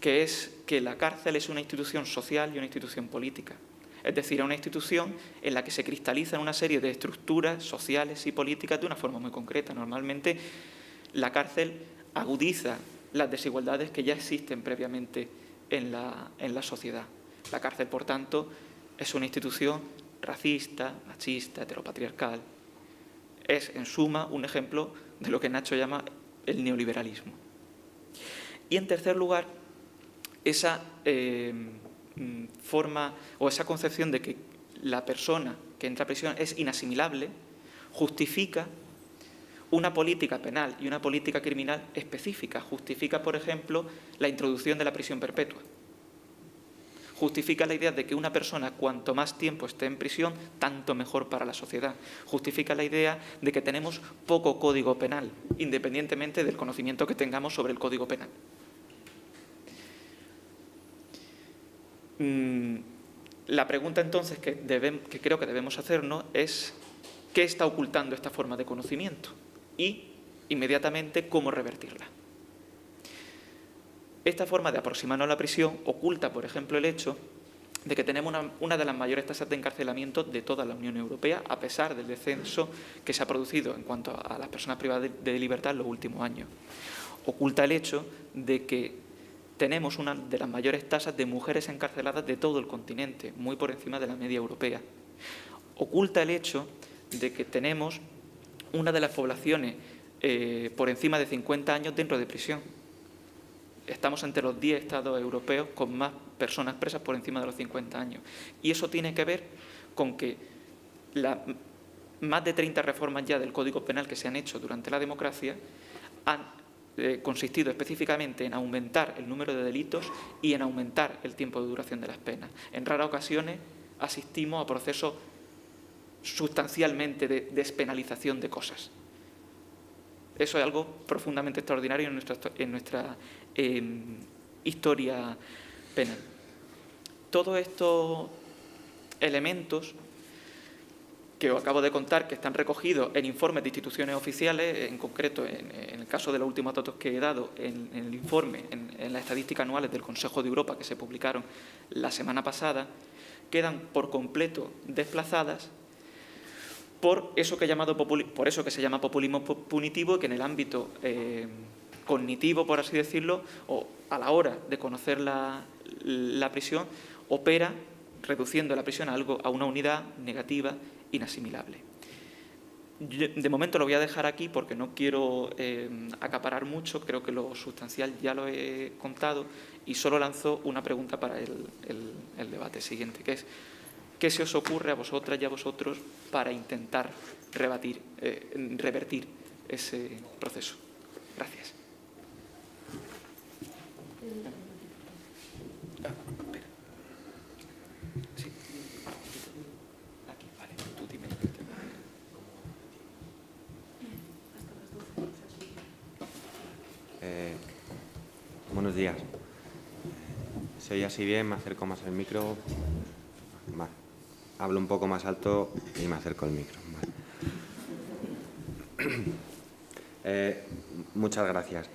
que es que la cárcel es una institución social y una institución política. Es decir, es una institución en la que se cristalizan una serie de estructuras sociales y políticas de una forma muy concreta. Normalmente la cárcel agudiza las desigualdades que ya existen previamente en la sociedad. La cárcel, por tanto, es una institución racista, machista, heteropatriarcal. Es, en suma, un ejemplo de lo que Nacho llama el neoliberalismo. Y, en tercer lugar, esa forma o esa concepción de que la persona que entra a prisión es inasimilable justifica una política penal y una política criminal específica. Justifica, por ejemplo, la introducción de la prisión perpetua. Justifica la idea de que una persona, cuanto más tiempo esté en prisión, tanto mejor para la sociedad. Justifica la idea de que tenemos poco código penal, independientemente del conocimiento que tengamos sobre el código penal. La pregunta entonces que creo que debemos hacernos es ¿qué está ocultando esta forma de conocimiento? Y, inmediatamente, ¿cómo revertirla? Esta forma de aproximarnos a la prisión oculta, por ejemplo, el hecho de que tenemos una de las mayores tasas de encarcelamiento de toda la Unión Europea, a pesar del descenso que se ha producido en cuanto a las personas privadas de libertad en los últimos años. Oculta el hecho de que tenemos una de las mayores tasas de mujeres encarceladas de todo el continente, muy por encima de la media europea. Oculta el hecho de que tenemos una de las poblaciones por encima de 50 años dentro de prisión. Estamos entre los 10 estados europeos con más personas presas por encima de los 50 años. Y eso tiene que ver con que más de 30 reformas ya del Código Penal que se han hecho durante la democracia han consistido específicamente en aumentar el número de delitos y en aumentar el tiempo de duración de las penas. En raras ocasiones asistimos a procesos sustancialmente de despenalización de cosas. Eso es algo profundamente extraordinario en nuestra historia penal. Todos estos elementos que os acabo de contar, que están recogidos en informes de instituciones oficiales, en concreto en el caso de los últimos datos que he dado, en el informe, en las estadísticas anuales del Consejo de Europa que se publicaron la semana pasada, quedan por completo desplazadas por eso que se llama populismo punitivo, que en el ámbito cognitivo, por así decirlo, o a la hora de conocer la prisión, opera reduciendo la prisión a una unidad negativa inasimilable. De momento lo voy a dejar aquí porque no quiero acaparar mucho, creo que lo sustancial ya lo he contado, y solo lanzo una pregunta para el debate siguiente, que es ¿qué se os ocurre a vosotras y a vosotros para intentar revertir ese proceso? Gracias. Sí. Aquí, vale, tú dime. Buenos días. ¿Se oye así bien? Me acerco más al micro. Vale. Hablo un poco más alto y me acerco al micro. Vale. Muchas gracias.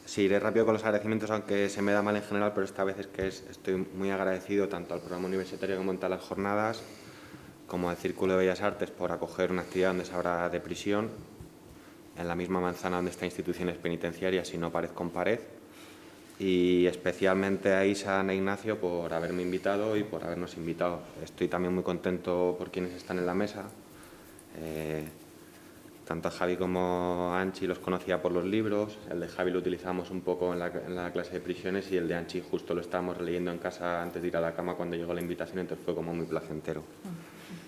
Sí, iré rápido con los agradecimientos, aunque se me da mal en general, pero esta vez es que estoy muy agradecido tanto al programa universitario que monta las jornadas como al Círculo de Bellas Artes por acoger una actividad donde se habla de prisión en la misma manzana donde está instituciones penitenciarias y no pared con pared. Y especialmente a Isa y a Ignacio por haberme invitado y por habernos invitado. Estoy también muy contento por quienes están en la mesa. Tanto a Javi como a Anchi los conocía por los libros. El de Javi lo utilizamos un poco en la clase de prisiones y el de Anchi justo lo estábamos leyendo en casa antes de ir a la cama cuando llegó la invitación, entonces fue como muy placentero.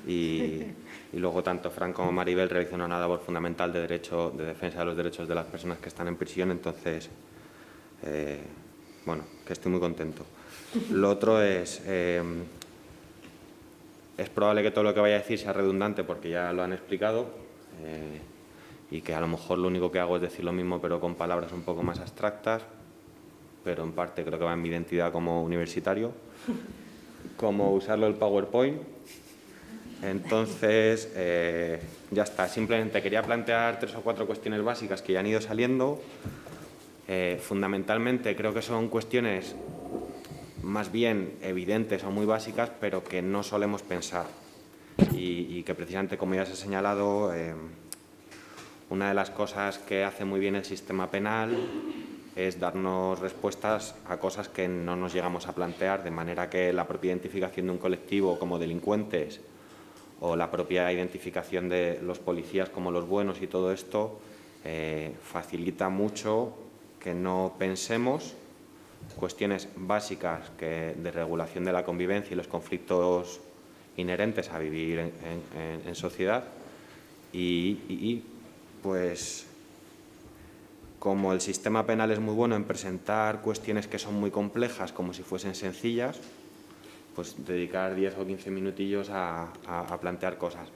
Y luego tanto Fran como Maribel realizan una labor fundamental de defensa de los derechos de las personas que están en prisión, entonces... bueno, que estoy muy contento. Lo otro es probable que todo lo que vaya a decir sea redundante porque ya lo han explicado y que a lo mejor lo único que hago es decir lo mismo pero con palabras un poco más abstractas, pero en parte creo que va en mi identidad como universitario, como usarlo el PowerPoint. Entonces, ya está. Simplemente quería plantear 3 o 4 cuestiones básicas que ya han ido saliendo. Fundamentalmente creo que son cuestiones más bien evidentes o muy básicas, pero que no solemos pensar y que precisamente, como ya se ha señalado, una de las cosas que hace muy bien el sistema penal es darnos respuestas a cosas que no nos llegamos a plantear, de manera que la propia identificación de un colectivo como delincuentes o la propia identificación de los policías como los buenos y todo esto facilita mucho que no pensemos cuestiones básicas de regulación de la convivencia y los conflictos inherentes a vivir en sociedad y pues como el sistema penal es muy bueno en presentar cuestiones que son muy complejas como si fuesen sencillas, pues dedicar 10 o 15 minutillos a plantear cosas.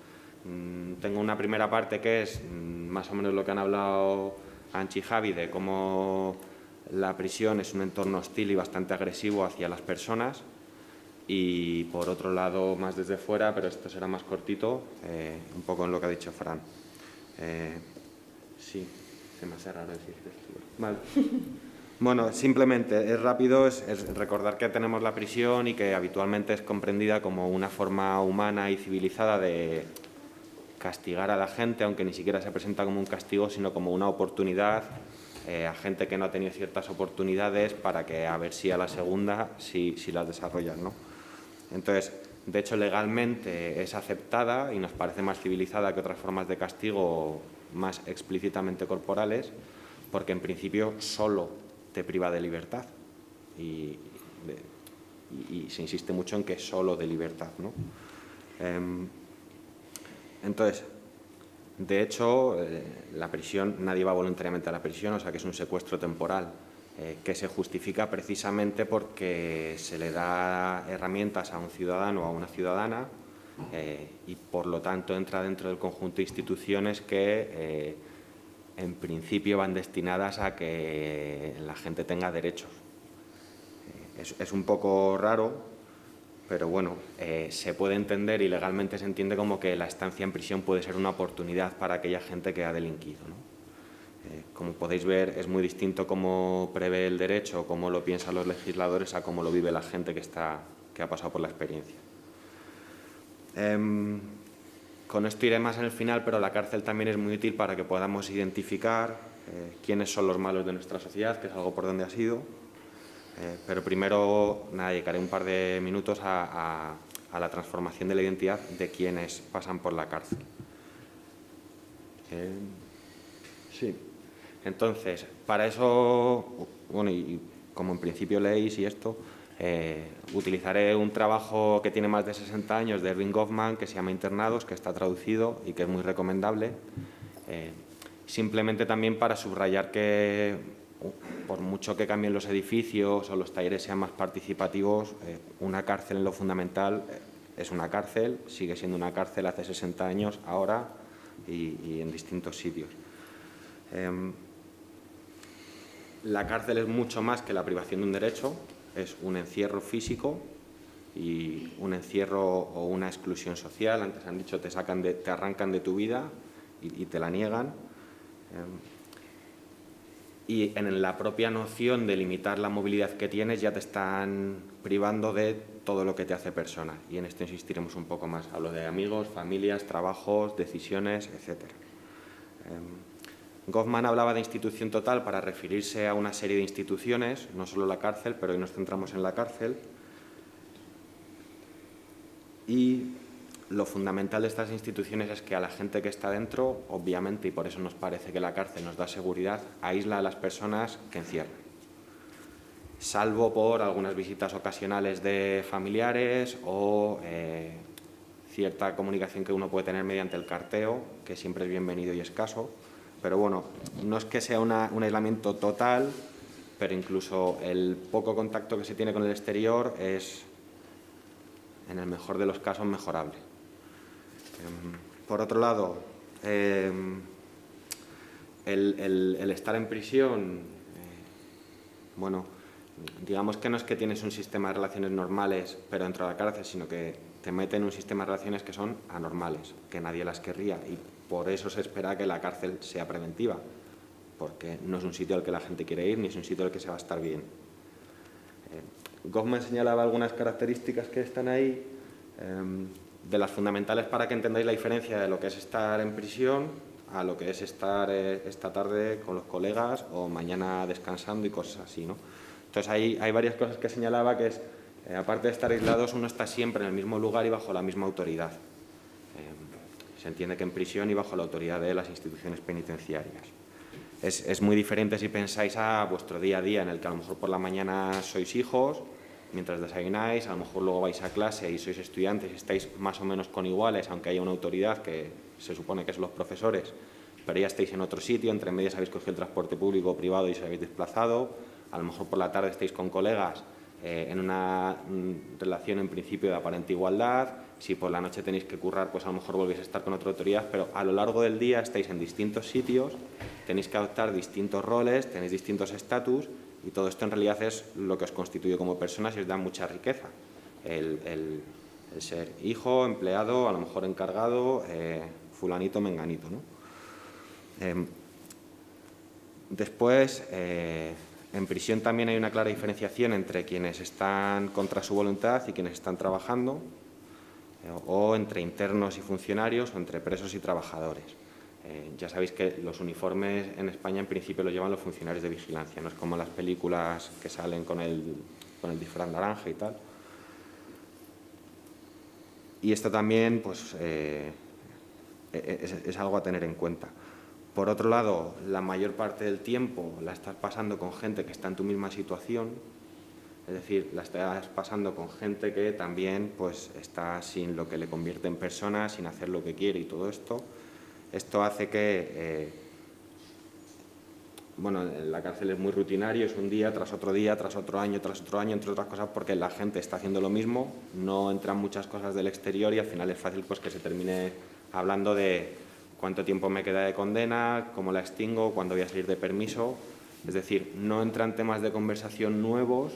Tengo una primera parte que es más o menos lo que han hablado Anchi y Javi, de cómo la prisión es un entorno hostil y bastante agresivo hacia las personas, y por otro lado, más desde fuera, pero esto será más cortito, un poco en lo que ha dicho Fran. Sí, se me hace raro decir esto. Vale. Bueno, simplemente, es rápido, es recordar que tenemos la prisión y que habitualmente es comprendida como una forma humana y civilizada de castigar a la gente, aunque ni siquiera se presenta como un castigo, sino como una oportunidad a gente que no ha tenido ciertas oportunidades para que a ver si a la segunda sí las desarrollan, ¿no? Entonces, de hecho, legalmente es aceptada y nos parece más civilizada que otras formas de castigo más explícitamente corporales, porque en principio solo te priva de libertad y se insiste mucho en que solo de libertad, ¿no? Entonces, de hecho, la prisión, nadie va voluntariamente a la prisión, o sea que es un secuestro temporal que se justifica precisamente porque se le da herramientas a un ciudadano o a una ciudadana y por lo tanto entra dentro del conjunto de instituciones que en principio van destinadas a que la gente tenga derechos. Es un poco raro, pero bueno, se puede entender y legalmente se entiende como que la estancia en prisión puede ser una oportunidad para aquella gente que ha delinquido, ¿no? Como podéis ver, es muy distinto cómo prevé el derecho, cómo lo piensan los legisladores, a cómo lo vive la gente que ha pasado por la experiencia. Con esto iré más en el final, pero la cárcel también es muy útil para que podamos identificar quiénes son los malos de nuestra sociedad, que es algo por donde ha sido. Pero primero, nada, dedicaré un par de minutos a la transformación de la identidad de quienes pasan por la cárcel. Sí. Entonces, para eso, bueno, y como en principio leéis y esto, utilizaré un trabajo que tiene más de 60 años de Erving Goffman, que se llama Internados, que está traducido y que es muy recomendable. Simplemente también para subrayar que, por mucho que cambien los edificios o los talleres sean más participativos, una cárcel en lo fundamental es una cárcel, sigue siendo una cárcel hace 60 años, ahora y en distintos sitios. La cárcel es mucho más que la privación de un derecho, es un encierro físico y un encierro o una exclusión social. Antes han dicho, te arrancan de tu vida y te la niegan. Y en la propia noción de limitar la movilidad que tienes ya te están privando de todo lo que te hace persona. Y en esto insistiremos un poco más. Hablo de amigos, familias, trabajos, decisiones, etc. Goffman hablaba de institución total para referirse a una serie de instituciones, no solo la cárcel, pero hoy nos centramos en la cárcel. Y lo fundamental de estas instituciones es que a la gente que está dentro, obviamente, y por eso nos parece que la cárcel nos da seguridad, aísla a las personas que encierran. Salvo por algunas visitas ocasionales de familiares o cierta comunicación que uno puede tener mediante el carteo, que siempre es bienvenido y escaso. Pero bueno, no es que sea un aislamiento total, pero incluso el poco contacto que se tiene con el exterior es, en el mejor de los casos, mejorable. Por otro lado, el estar en prisión, bueno, digamos que no es que tienes un sistema de relaciones normales, pero dentro de la cárcel, sino que te meten en un sistema de relaciones que son anormales, que nadie las querría, y por eso se espera que la cárcel sea preventiva, porque no es un sitio al que la gente quiere ir, ni es un sitio al que se va a estar bien. Goffman señalaba algunas características que están ahí, de las fundamentales para que entendáis la diferencia de lo que es estar en prisión a lo que es estar esta tarde con los colegas o mañana descansando y cosas así, ¿no? Entonces hay varias cosas que señalaba, que es, aparte de estar aislados, uno está siempre en el mismo lugar y bajo la misma autoridad. Se entiende que en prisión y bajo la autoridad de las instituciones penitenciarias. Es muy diferente si pensáis a vuestro día a día, en el que a lo mejor por la mañana sois hijos, mientras desayunáis, a lo mejor luego vais a clase y sois estudiantes y estáis más o menos con iguales, aunque haya una autoridad que se supone que son los profesores, pero ya estáis en otro sitio, entre medias habéis cogido el transporte público o privado y os habéis desplazado, a lo mejor por la tarde estáis con colegas en una relación en principio de aparente igualdad, si por la noche tenéis que currar, pues a lo mejor volvéis a estar con otra autoridad, pero a lo largo del día estáis en distintos sitios, tenéis que adoptar distintos roles, tenéis distintos estatus y todo esto en realidad es lo que os constituye como personas y os da mucha riqueza. El ser hijo, empleado, a lo mejor encargado, fulanito, menganito, ¿no? Después, en prisión también hay una clara diferenciación entre quienes están contra su voluntad y quienes están trabajando, o entre internos y funcionarios, o entre presos y trabajadores. Ya sabéis que los uniformes en España en principio los llevan los funcionarios de vigilancia, no es como las películas que salen con el disfraz naranja y tal. Y esto también pues, es algo a tener en cuenta. Por otro lado, la mayor parte del tiempo la estás pasando con gente que está en tu misma situación, es decir, la estás pasando con gente que también pues, está sin lo que le convierte en persona, sin hacer lo que quiere y todo esto. Esto hace que, bueno, la cárcel es muy rutinario, es un día tras otro año tras otro año, entre otras cosas porque la gente está haciendo lo mismo, no entran muchas cosas del exterior y al final es fácil pues, que se termine hablando de cuánto tiempo me queda de condena, cómo la extingo, cuándo voy a salir de permiso. Es decir, no entran temas de conversación nuevos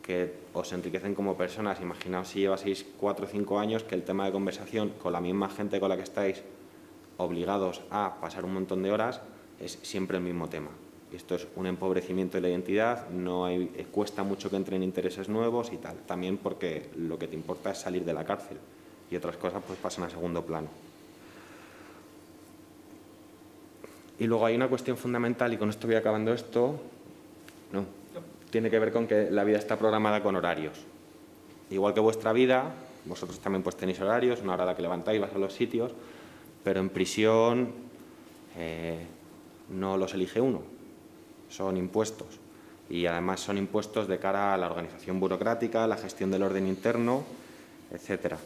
que os enriquecen como personas. Imaginaos si llevaseis 4 o 5 años que el tema de conversación con la misma gente con la que estáis obligados a pasar un montón de horas es siempre el mismo tema. Esto es un empobrecimiento de la identidad, cuesta mucho que entren intereses nuevos y tal. También porque lo que te importa es salir de la cárcel y otras cosas pues pasan a segundo plano. Y luego hay una cuestión fundamental, y con esto voy acabando esto, no, tiene que ver con que la vida está programada con horarios. Igual que vuestra vida, vosotros también pues tenéis horarios, una hora a la que levantáis, vas a los sitios, pero en prisión no los elige uno, son impuestos. Y además son impuestos de cara a la organización burocrática, la gestión del orden interno, etcétera.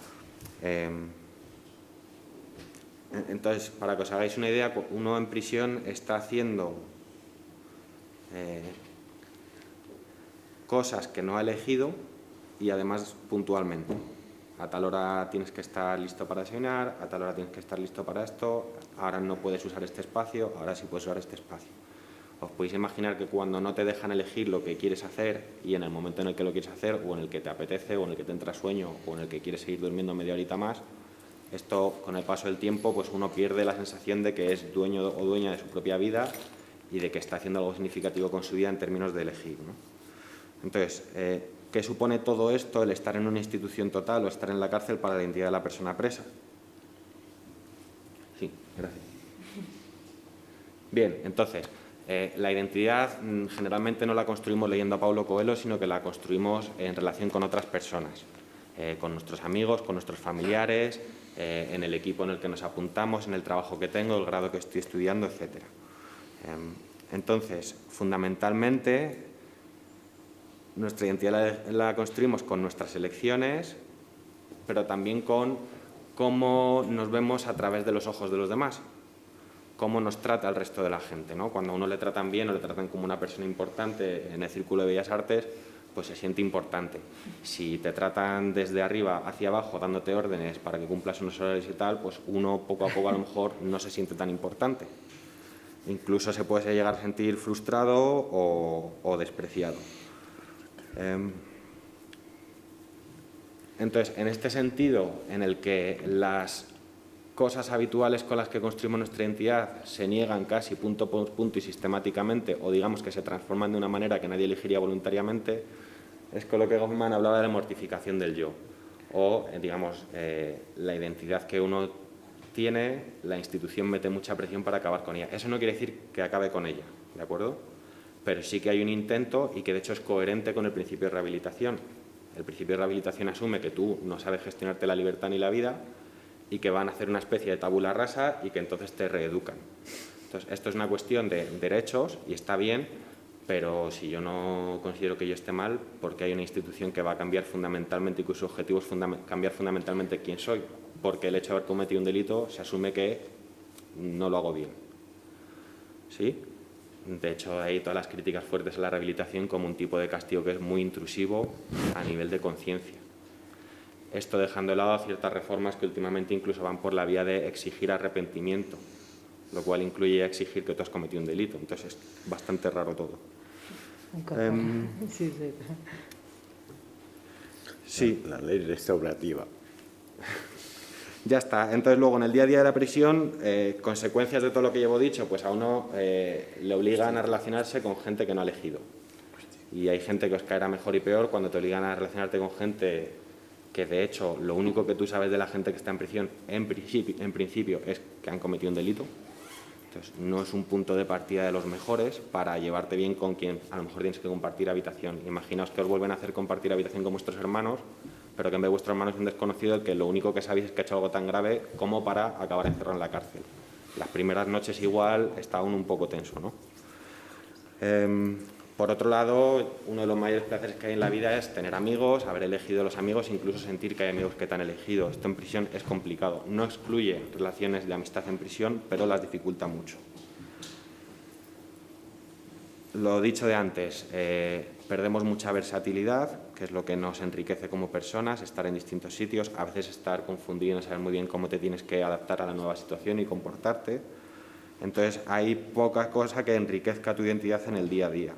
Entonces, para que os hagáis una idea, uno en prisión está haciendo cosas que no ha elegido y además puntualmente. A tal hora tienes que estar listo para desayunar, a tal hora tienes que estar listo para esto, ahora no puedes usar este espacio, ahora sí puedes usar este espacio. Os podéis imaginar que cuando no te dejan elegir lo que quieres hacer y en el momento en el que lo quieres hacer o en el que te apetece o en el que te entra sueño o en el que quieres seguir durmiendo media horita más, esto, con el paso del tiempo, pues uno pierde la sensación de que es dueño o dueña de su propia vida y de que está haciendo algo significativo con su vida en términos de elegir, ¿no? Entonces, ¿qué supone todo esto, el estar en una institución total o estar en la cárcel para la identidad de la persona presa? Sí, gracias. Bien, entonces, la identidad generalmente no la construimos leyendo a Paulo Coelho, sino que la construimos en relación con otras personas, con nuestros amigos, con nuestros familiares, en el equipo en el que nos apuntamos, en el trabajo que tengo, el grado que estoy estudiando, etc. Entonces, fundamentalmente, nuestra identidad la construimos con nuestras elecciones, pero también con cómo nos vemos a través de los ojos de los demás, cómo nos trata el resto de la gente, ¿no? Cuando a uno le tratan bien o le tratan como una persona importante en el Círculo de Bellas Artes, pues se siente importante. Si te tratan desde arriba hacia abajo dándote órdenes para que cumplas unos horarios y tal, pues uno poco a poco a lo mejor no se siente tan importante. Incluso se puede llegar a sentir frustrado o despreciado. Entonces, en este sentido, en el que las cosas habituales con las que construimos nuestra identidad se niegan casi punto por punto y sistemáticamente, o digamos que se transforman de una manera que nadie elegiría voluntariamente, es con lo que Goffman hablaba de la mortificación del yo, o digamos, la identidad que uno tiene, la institución mete mucha presión para acabar con ella. Eso no quiere decir que acabe con ella, ¿de acuerdo? Pero sí que hay un intento y que de hecho es coherente con el principio de rehabilitación. El principio de rehabilitación asume que tú no sabes gestionarte la libertad ni la vida y que van a hacer una especie de tabula rasa y que entonces te reeducan. Entonces, esto es una cuestión de derechos y está bien, pero si yo no considero que yo esté mal, porque hay una institución que va a cambiar fundamentalmente y cuyo objetivo es cambiar fundamentalmente quién soy, porque el hecho de haber cometido un delito se asume que no lo hago bien. ¿sí? De hecho, hay todas las críticas fuertes a la rehabilitación como un tipo de castigo que es muy intrusivo a nivel de conciencia. Esto dejando de lado ciertas reformas que últimamente incluso van por la vía de exigir arrepentimiento, lo cual incluye exigir que tú has cometido un delito. Entonces, es bastante raro todo. Sí. La ley restaurativa. Ya está. Entonces, luego, en el día a día de la prisión, consecuencias de todo lo que llevo dicho, pues a uno le obligan a relacionarse con gente que no ha elegido. Y hay gente que os caerá mejor y peor cuando te obligan a relacionarte con gente que, de hecho, lo único que tú sabes de la gente que está en prisión, en principio es que han cometido un delito. Entonces, no es un punto de partida de los mejores para llevarte bien con quien a lo mejor tienes que compartir habitación. Imaginaos que os vuelven a hacer compartir habitación con vuestros hermanos, pero que en vez de vuestro hermano es un desconocido, el que lo único que sabéis es que ha hecho algo tan grave como para acabar encerrado en la cárcel. Las primeras noches igual está aún un poco tenso, ¿no? Por otro lado, uno de los mayores placeres que hay en la vida es tener amigos, haber elegido los amigos, incluso sentir que hay amigos que te han elegido. Esto en prisión es complicado. No excluye relaciones de amistad en prisión, pero las dificulta mucho. Lo dicho de antes, perdemos mucha versatilidad, que es lo que nos enriquece como personas, estar en distintos sitios, a veces estar confundido y no saber muy bien cómo te tienes que adaptar a la nueva situación y comportarte. Entonces, hay poca cosa que enriquezca tu identidad en el día a día.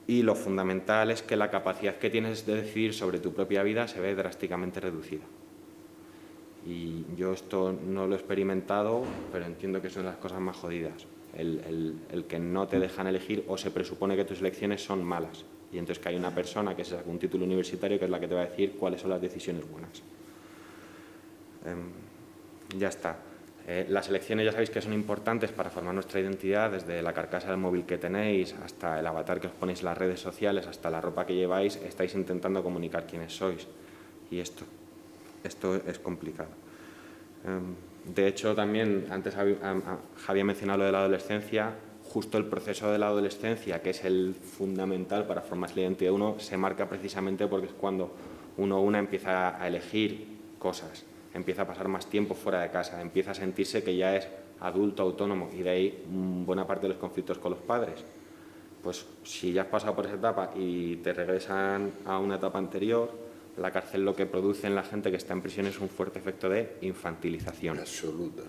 Y lo fundamental es que la capacidad que tienes de decidir sobre tu propia vida se ve drásticamente reducida. Y yo esto no lo he experimentado, pero entiendo que son las cosas más jodidas. El que no te dejan elegir o se presupone que tus elecciones son malas. Y entonces que hay una persona que se saca un título universitario que es la que te va a decir cuáles son las decisiones buenas. Ya está. Las elecciones ya sabéis que son importantes para formar nuestra identidad, desde la carcasa del móvil que tenéis, hasta el avatar que os ponéis en las redes sociales, hasta la ropa que lleváis, estáis intentando comunicar quiénes sois. Y esto es complicado. De hecho, también, antes Javi ha mencionado lo de la adolescencia, justo el proceso de la adolescencia, que es el fundamental para formarse la identidad de uno, se marca precisamente porque es cuando uno o una empieza a elegir cosas, empieza a pasar más tiempo fuera de casa, empieza a sentirse que ya es adulto, autónomo, y de ahí buena parte de los conflictos con los padres. Pues si ya has pasado por esa etapa y te regresan a una etapa anterior, la cárcel lo que produce en la gente que está en prisión es un fuerte efecto de infantilización. Absoluta.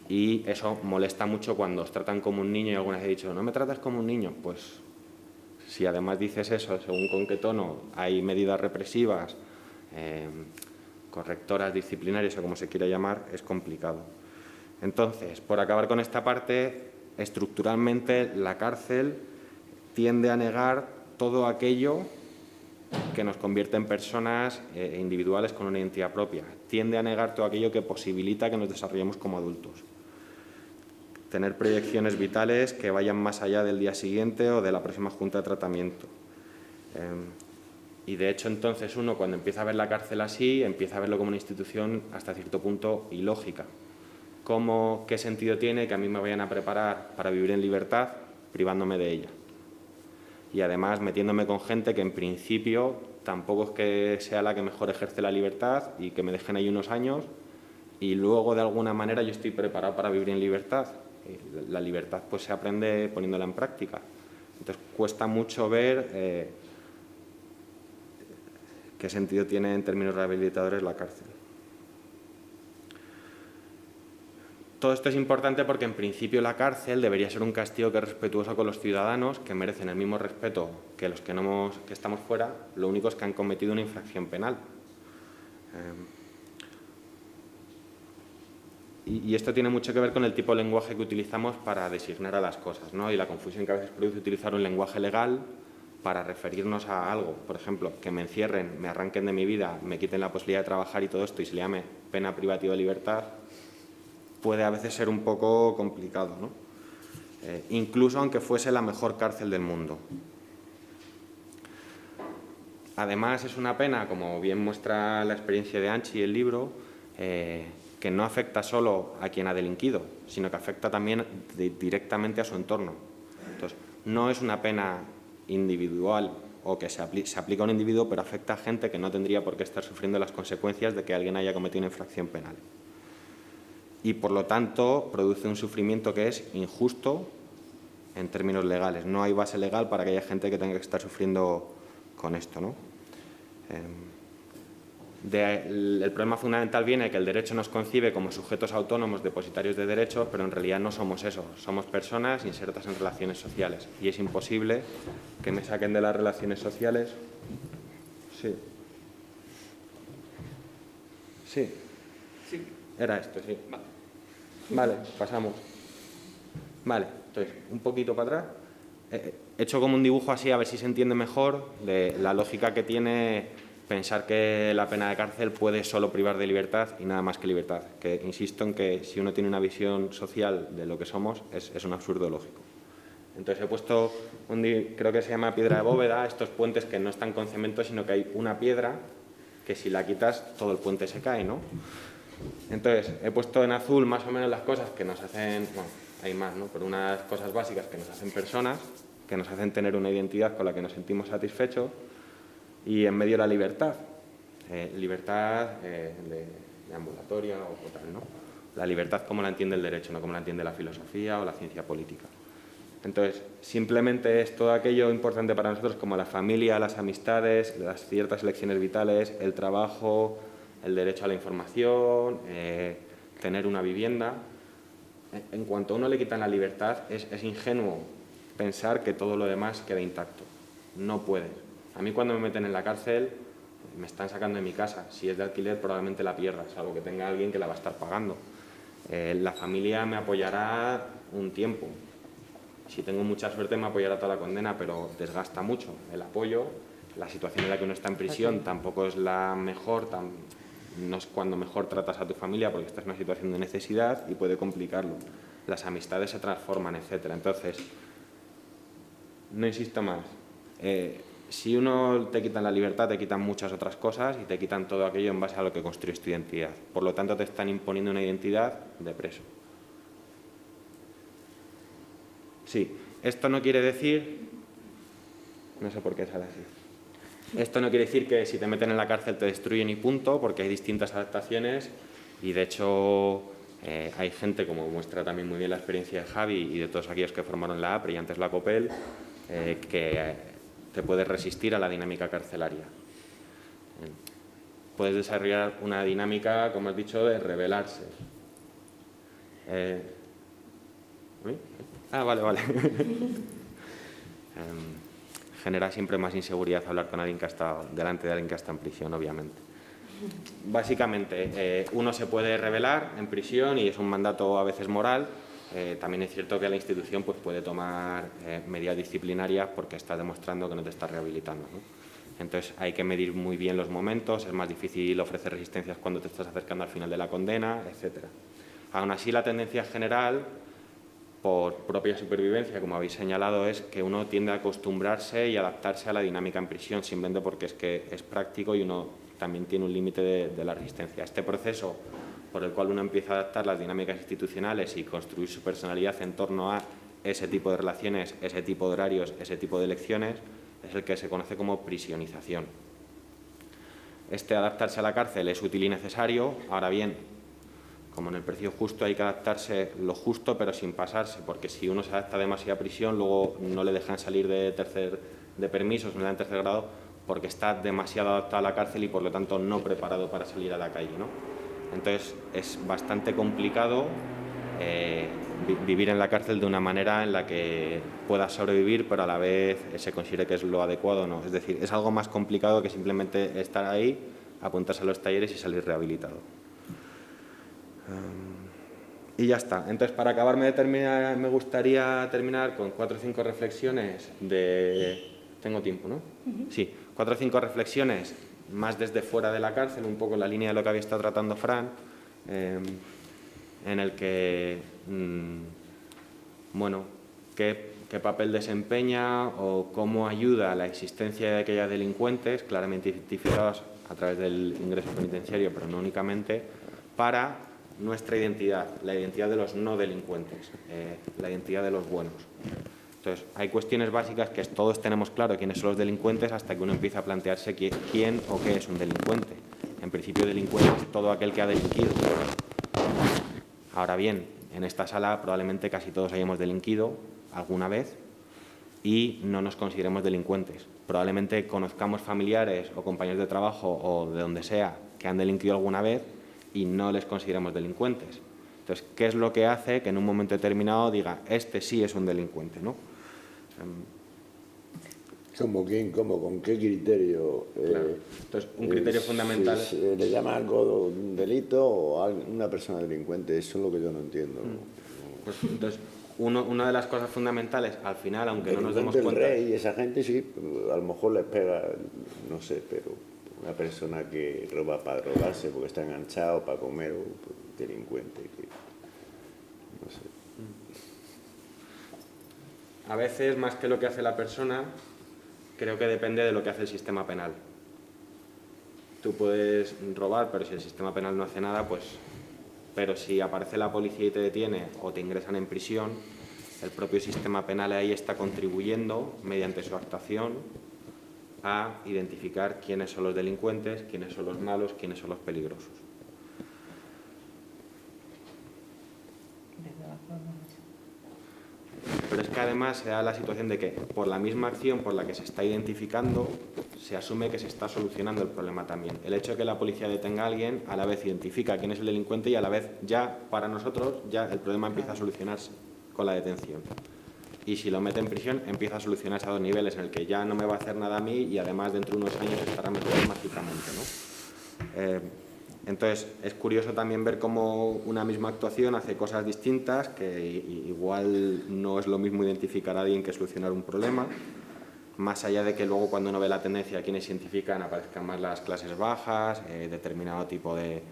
Y eso molesta mucho cuando os tratan como un niño y alguna vez he dicho, ¿no me tratas como un niño? Pues si además dices eso, según con qué tono, hay medidas represivas, correctoras, disciplinarias o como se quiera llamar, es complicado. Entonces, por acabar con esta parte, estructuralmente la cárcel tiende a negar todo aquello que nos convierte en personas individuales con una identidad propia. Tiende a negar todo aquello que posibilita que nos desarrollemos como adultos. Tener proyecciones vitales que vayan más allá del día siguiente o de la próxima junta de tratamiento. Y de hecho, entonces, uno cuando empieza a ver la cárcel así, empieza a verlo como una institución hasta cierto punto ilógica. ¿Qué sentido tiene que a mí me vayan a preparar para vivir en libertad privándome de ella? Y además metiéndome con gente que en principio tampoco es que sea la que mejor ejerce la libertad y que me dejen ahí unos años y luego de alguna manera yo estoy preparado para vivir en libertad. La libertad pues se aprende poniéndola en práctica. Entonces cuesta mucho ver qué sentido tiene en términos rehabilitadores la cárcel. Todo esto es importante porque en principio la cárcel debería ser un castigo que es respetuoso con los ciudadanos, que merecen el mismo respeto que los que estamos fuera, lo único es que han cometido una infracción penal. Y esto tiene mucho que ver con el tipo de lenguaje que utilizamos para designar a las cosas, ¿no? Y la confusión que a veces produce utilizar un lenguaje legal para referirnos a algo. Por ejemplo, que me encierren, me arranquen de mi vida, me quiten la posibilidad de trabajar y todo esto y se le llame pena privativa de libertad, puede a veces ser un poco complicado, ¿no? Incluso aunque fuese la mejor cárcel del mundo. Además, es una pena, como bien muestra la experiencia de Anchi y el libro, que no afecta solo a quien ha delinquido, sino que afecta también directamente a su entorno. Entonces, no es una pena individual o que se aplica a un individuo, pero afecta a gente que no tendría por qué estar sufriendo las consecuencias de que alguien haya cometido una infracción penal. y, por lo tanto, produce un sufrimiento que es injusto en términos legales. No hay base legal para que haya gente que tenga que estar sufriendo con esto, ¿no? El problema fundamental viene de que el derecho nos concibe como sujetos autónomos depositarios de derechos, pero en realidad no somos eso. Somos personas insertas en relaciones sociales. Y es imposible que me saquen de las relaciones sociales. Sí. Sí. Sí. Era esto, sí. Vale. Vale, pasamos. Vale, entonces, un poquito para atrás. He hecho como un dibujo así, a ver si se entiende mejor, de la lógica que tiene pensar que la pena de cárcel puede solo privar de libertad y nada más que libertad. Que insisto en que si uno tiene una visión social de lo que somos, es un absurdo lógico. Entonces he puesto, creo que se llama piedra de bóveda, estos puentes que no están con cemento, sino que hay una piedra que si la quitas todo el puente se cae, ¿no? Entonces he puesto en azul más o menos las cosas que nos hacen, bueno, hay más, ¿no? Pero unas cosas básicas que nos hacen personas, que nos hacen tener una identidad con la que nos sentimos satisfechos, y en medio la libertad, libertad de ambulatoria o tal, ¿no? La libertad como la entiende el derecho, no como la entiende la filosofía o la ciencia política. Entonces, simplemente es todo aquello importante para nosotros como la familia, las amistades, las ciertas elecciones vitales, el trabajo, el derecho a la información, tener una vivienda. En cuanto a uno le quitan la libertad, es ingenuo pensar que todo lo demás queda intacto. No puede. A mí cuando me meten en la cárcel me están sacando de mi casa. Si es de alquiler probablemente la pierda, salvo que tenga alguien que la va a estar pagando. La familia me apoyará un tiempo. Si tengo mucha suerte me apoyará toda la condena, pero desgasta mucho el apoyo. La situación en la que uno está en prisión tampoco es la mejor, no es cuando mejor tratas a tu familia porque estás en una situación de necesidad y puede complicarlo. Las amistades se transforman, etc. Entonces, no insisto más. Si uno te quitan la libertad, te quitan muchas otras cosas y te quitan todo aquello en base a lo que construyes tu identidad. Por lo tanto, te están imponiendo una identidad de preso. Sí, esto no quiere decir... No sé por qué sale así. Esto no quiere decir que si te meten en la cárcel te destruyen y punto, porque hay distintas adaptaciones y, de hecho, hay gente, como muestra también muy bien la experiencia de Javi y de todos aquellos que formaron la APRE y antes la COPEL, que te puedes resistir a la dinámica carcelaria. Puedes desarrollar una dinámica, como has dicho, de rebelarse. Vale. Genera siempre más inseguridad hablar con alguien que ha estado delante de alguien que está en prisión, obviamente. Básicamente, uno se puede rebelar en prisión y es un mandato a veces moral. También es cierto que la institución pues, puede tomar medidas disciplinarias porque está demostrando que no te está rehabilitando, ¿no? Entonces hay que medir muy bien los momentos, es más difícil ofrecer resistencias cuando te estás acercando al final de la condena, etc. Aún así, la tendencia general, por propia supervivencia, como habéis señalado, es que uno tiende a acostumbrarse y adaptarse a la dinámica en prisión, simplemente porque es que es práctico y uno también tiene un límite de la resistencia. Este proceso por el cual uno empieza a adaptar las dinámicas institucionales y construir su personalidad en torno a ese tipo de relaciones, ese tipo de horarios, ese tipo de elecciones, es el que se conoce como prisionización. Este adaptarse a la cárcel es útil y necesario. Ahora bien, como en el precio justo, hay que adaptarse lo justo pero sin pasarse, porque si uno se adapta demasiado a prisión, luego no le dejan salir de permisos, no le dan tercer grado, porque está demasiado adaptado a la cárcel y por lo tanto no preparado para salir a la calle, ¿no? Entonces es bastante complicado vivir en la cárcel de una manera en la que pueda sobrevivir, pero a la vez se considere que es lo adecuado o no. Es decir, es algo más complicado que simplemente estar ahí, apuntarse a los talleres y salir rehabilitado. Y ya está. Entonces, para acabarme de terminar, me gustaría terminar con 4 o 5 reflexiones de... Tengo tiempo, ¿no? Sí, 4 o 5 reflexiones más desde fuera de la cárcel, un poco en la línea de lo que había estado tratando Fran, en el que, bueno, qué papel desempeña o cómo ayuda a la existencia de aquellos delincuentes, claramente identificados a través del ingreso penitenciario, pero no únicamente, para nuestra identidad, la identidad de los no delincuentes, la identidad de los buenos. Entonces, hay cuestiones básicas que todos tenemos claro quiénes son los delincuentes hasta que uno empieza a plantearse quién o qué es un delincuente. En principio, delincuente es todo aquel que ha delinquido. Ahora bien, en esta sala probablemente casi todos hayamos delinquido alguna vez y no nos consideremos delincuentes. Probablemente conozcamos familiares o compañeros de trabajo o de donde sea que han delinquido alguna vez y no les consideremos delincuentes. Entonces, ¿qué es lo que hace que en un momento determinado diga, este sí es un delincuente, ¿no? ¿Cómo, quién, cómo, con qué criterio? Claro. Entonces, un criterio fundamental... ¿Se le llama algo un delito o a una persona delincuente? Eso es lo que yo no entiendo. Pues, entonces, una de las cosas fundamentales, al final, aunque no nos demos El cuenta... rey y esa gente sí, a lo mejor les pega, no sé, pero una persona que roba para drogarse porque está enganchado para comer, o delincuente, que, no sé. A veces, más que lo que hace la persona, creo que depende de lo que hace el sistema penal. Tú puedes robar, pero si el sistema penal no hace nada, pues... Pero si aparece la policía y te detiene o te ingresan en prisión, el propio sistema penal ahí está contribuyendo, mediante su actuación, a identificar quiénes son los delincuentes, quiénes son los malos, quiénes son los peligrosos. Pero es que además se da la situación de que por la misma acción por la que se está identificando, se asume que se está solucionando el problema también. El hecho de que la policía detenga a alguien, a la vez identifica quién es el delincuente y a la vez ya, para nosotros, ya el problema empieza a solucionarse con la detención. Y si lo mete en prisión, empieza a solucionarse a dos niveles, en el que ya no me va a hacer nada a mí y además dentro de unos años estará mejor mágicamente, ¿no? Entonces, es curioso también ver cómo una misma actuación hace cosas distintas, que igual no es lo mismo identificar a alguien que solucionar un problema, más allá de que luego cuando uno ve la tendencia a quienes identifican aparezcan más las clases bajas, determinado tipo de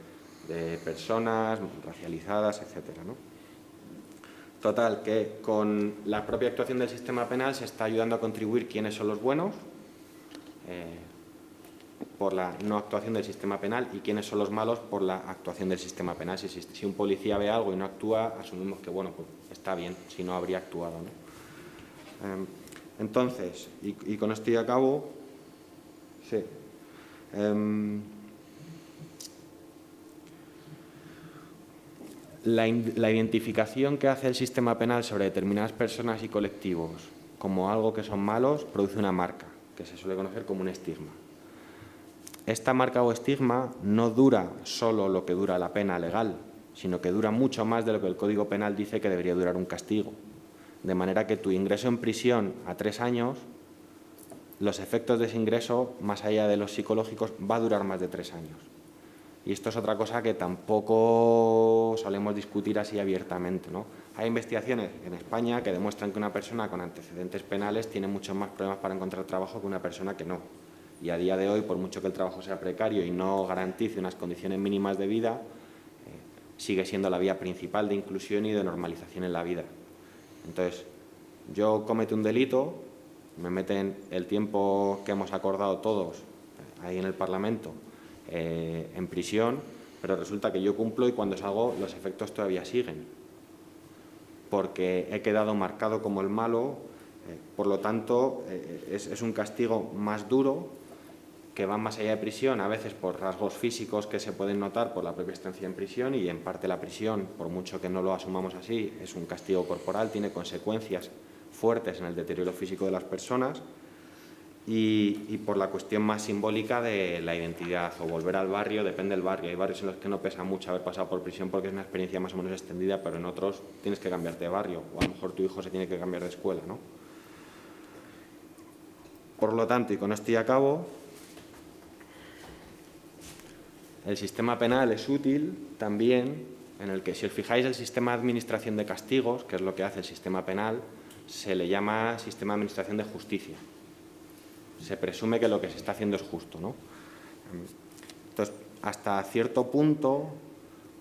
personas, racializadas, etcétera, ¿no? Total, que con la propia actuación del sistema penal se está ayudando a contribuir quiénes son los buenos, por la no actuación del sistema penal, y quiénes son los malos por la actuación del sistema penal. Si un policía ve algo y no actúa, asumimos que bueno, pues está bien, si no habría actuado, ¿no? Entonces, y con esto ya acabo, sí. La identificación que hace el sistema penal sobre determinadas personas y colectivos como algo que son malos produce una marca, que se suele conocer como un estigma. Esta marca o estigma no dura solo lo que dura la pena legal, sino que dura mucho más de lo que el Código Penal dice que debería durar un castigo. De manera que tu ingreso en prisión a 3 años, los efectos de ese ingreso, más allá de los psicológicos, va a durar más de 3 años. Y esto es otra cosa que tampoco solemos discutir así abiertamente, ¿no? Hay investigaciones en España que demuestran que una persona con antecedentes penales tiene muchos más problemas para encontrar trabajo que una persona que no. Y a día de hoy, por mucho que el trabajo sea precario y no garantice unas condiciones mínimas de vida, sigue siendo la vía principal de inclusión y de normalización en la vida. Entonces, yo cometo un delito, me meten el tiempo que hemos acordado todos ahí en el Parlamento en prisión, pero resulta que yo cumplo y cuando salgo los efectos todavía siguen, porque he quedado marcado como el malo, por lo tanto es un castigo más duro, que va más allá de prisión, a veces por rasgos físicos que se pueden notar por la propia estancia en prisión, y en parte la prisión, por mucho que no lo asumamos así, es un castigo corporal, tiene consecuencias fuertes en el deterioro físico de las personas, y por la cuestión más simbólica de la identidad o volver al barrio, depende del barrio. Hay barrios en los que no pesa mucho haber pasado por prisión porque es una experiencia más o menos extendida, pero en otros tienes que cambiarte de barrio, o a lo mejor tu hijo se tiene que cambiar de escuela, ¿no? Por lo tanto, y con esto ya acabo, el sistema penal es útil también en el que, si os fijáis, el sistema de administración de castigos, que es lo que hace el sistema penal, se le llama sistema de administración de justicia. Se presume que lo que se está haciendo es justo, ¿no? Entonces, hasta cierto punto,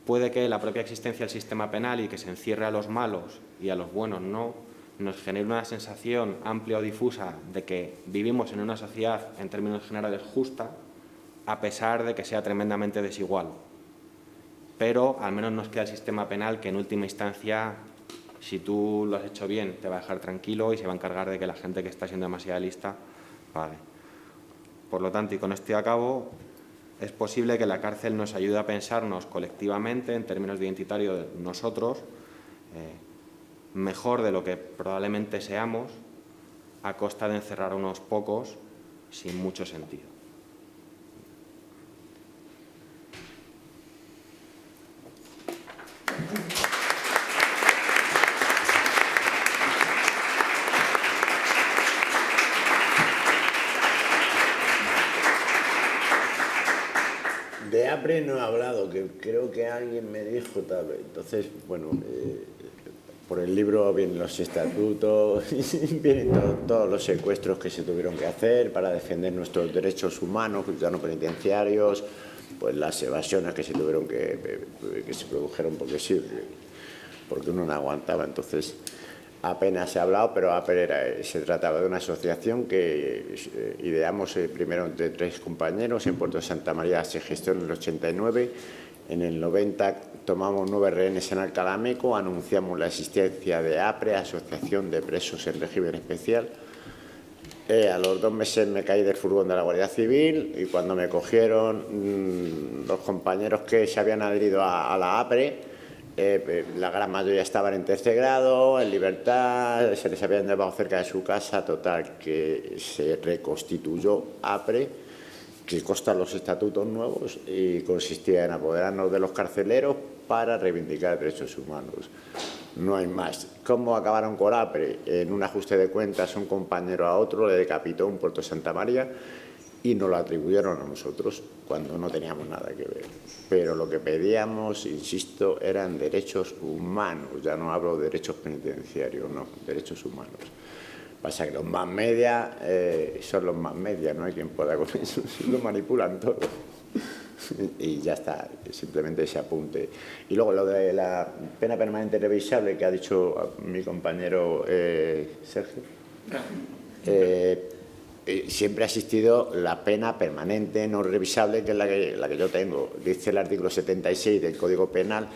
puede que la propia existencia del sistema penal y que se encierre a los malos y a los buenos no, nos genere una sensación amplia o difusa de que vivimos en una sociedad, en términos generales, justa, a pesar de que sea tremendamente desigual. Pero al menos nos queda el sistema penal que en última instancia, si tú lo has hecho bien, te va a dejar tranquilo y se va a encargar de que la gente que está siendo demasiado lista pague. Por lo tanto, y con esto acabo, es posible que la cárcel nos ayude a pensarnos colectivamente, en términos de identitario, nosotros, mejor de lo que probablemente seamos, a costa de encerrar a unos pocos sin mucho sentido. De APRE no he hablado, que creo que alguien me dijo tal vez. Entonces, bueno, por el libro vienen los estatutos, vienen todos los secuestros que se tuvieron que hacer para defender nuestros derechos humanos, ya no penitenciarios, pues las evasiones que se tuvieron que se produjeron porque sí, porque uno no aguantaba. Entonces, apenas se ha hablado, pero APRE se trataba de una asociación que ideamos primero entre 3 compañeros. En Puerto de Santa María se gestó en el 89. En el 90 tomamos 9 rehenes en Alcalá-Meco, anunciamos la existencia de APRE, Asociación de Presos en Régimen Especial. A los 2 meses me caí del furgón de la Guardia Civil y cuando me cogieron los compañeros que se habían adherido a la APRE, la gran mayoría estaban en tercer grado, en libertad, se les habían llevado cerca de su casa, total, que se reconstituyó APRE, que consta los estatutos nuevos y consistía en apoderarnos de los carceleros para reivindicar derechos humanos. No hay más. ¿Cómo acabaron con APRE? En un ajuste de cuentas, un compañero a otro le decapitó en Puerto Santa María y nos lo atribuyeron a nosotros cuando no teníamos nada que ver. Pero lo que pedíamos, insisto, eran derechos humanos. Ya no hablo de derechos penitenciarios, no, derechos humanos. Pasa que los más media son los más media, no hay quien pueda con eso, lo manipulan todo. Y ya está, simplemente ese apunte. Y luego lo de la pena permanente revisable que ha dicho mi compañero Sergio. Siempre ha existido la pena permanente no revisable, que es la que yo tengo. Dice el artículo 76 del Código Penal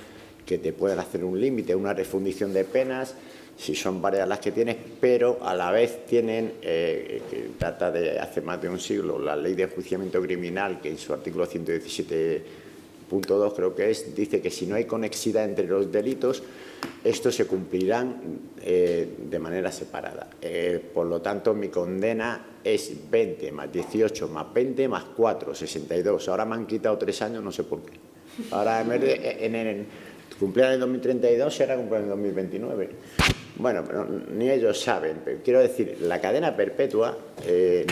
que te pueden hacer un límite, una refundición de penas, si son varias las que tienes, pero a la vez tienen, que data de hace más de un siglo, la Ley de Enjuiciamiento Criminal, que en su artículo 117.2 creo que es, dice que si no hay conexidad entre los delitos, estos se cumplirán de manera separada. Por lo tanto, mi condena es 20 más 18 más 20 más 4, 62. Ahora me han quitado 3 años, no sé por qué. Ahora en vez de cumplir en el 2032, será cumplir en el 2029. Bueno, pero ni ellos saben. Pero quiero decir, la cadena perpetua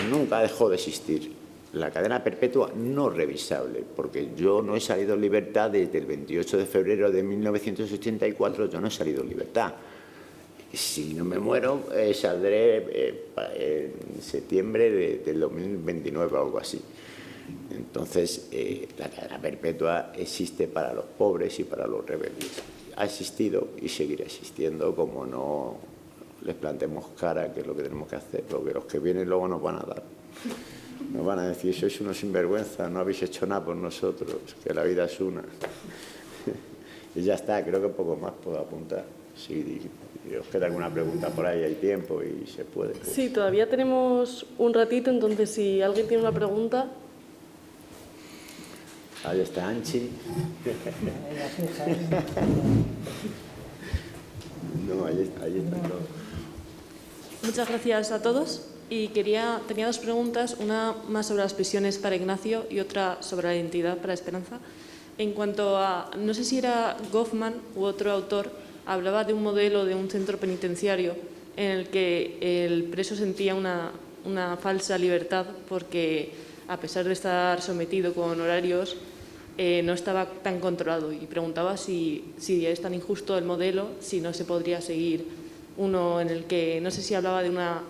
nunca dejó de existir. La cadena perpetua no revisable, porque yo no he salido en libertad desde el 28 de febrero de 1984, yo no he salido en libertad. Si no me muero, saldré en septiembre del 2029 o algo así. Entonces, la cadena perpetua existe para los pobres y para los rebeldes. Ha existido y seguirá existiendo, como no les planteemos cara, que es lo que tenemos que hacer, porque los que vienen luego nos van a dar. Nos van a decir, sois unos sinvergüenza, no habéis hecho nada por nosotros, que la vida es una. Y ya está, creo que poco más puedo apuntar. Si os queda alguna pregunta por ahí, hay tiempo y se puede. Pues. Sí, todavía tenemos un ratito, entonces si alguien tiene una pregunta. Ahí está Anchi. No, ahí está todo. Muchas gracias a todos. Y tenía 2 preguntas, una más sobre las prisiones para Ignacio y otra sobre la identidad para Esperanza. En cuanto a, no sé si era Goffman u otro autor, hablaba de un modelo de un centro penitenciario en el que el preso sentía una falsa libertad porque, a pesar de estar sometido con horarios, no estaba tan controlado. Y preguntaba si es tan injusto el modelo, si no se podría seguir uno en el que, no sé si hablaba de una...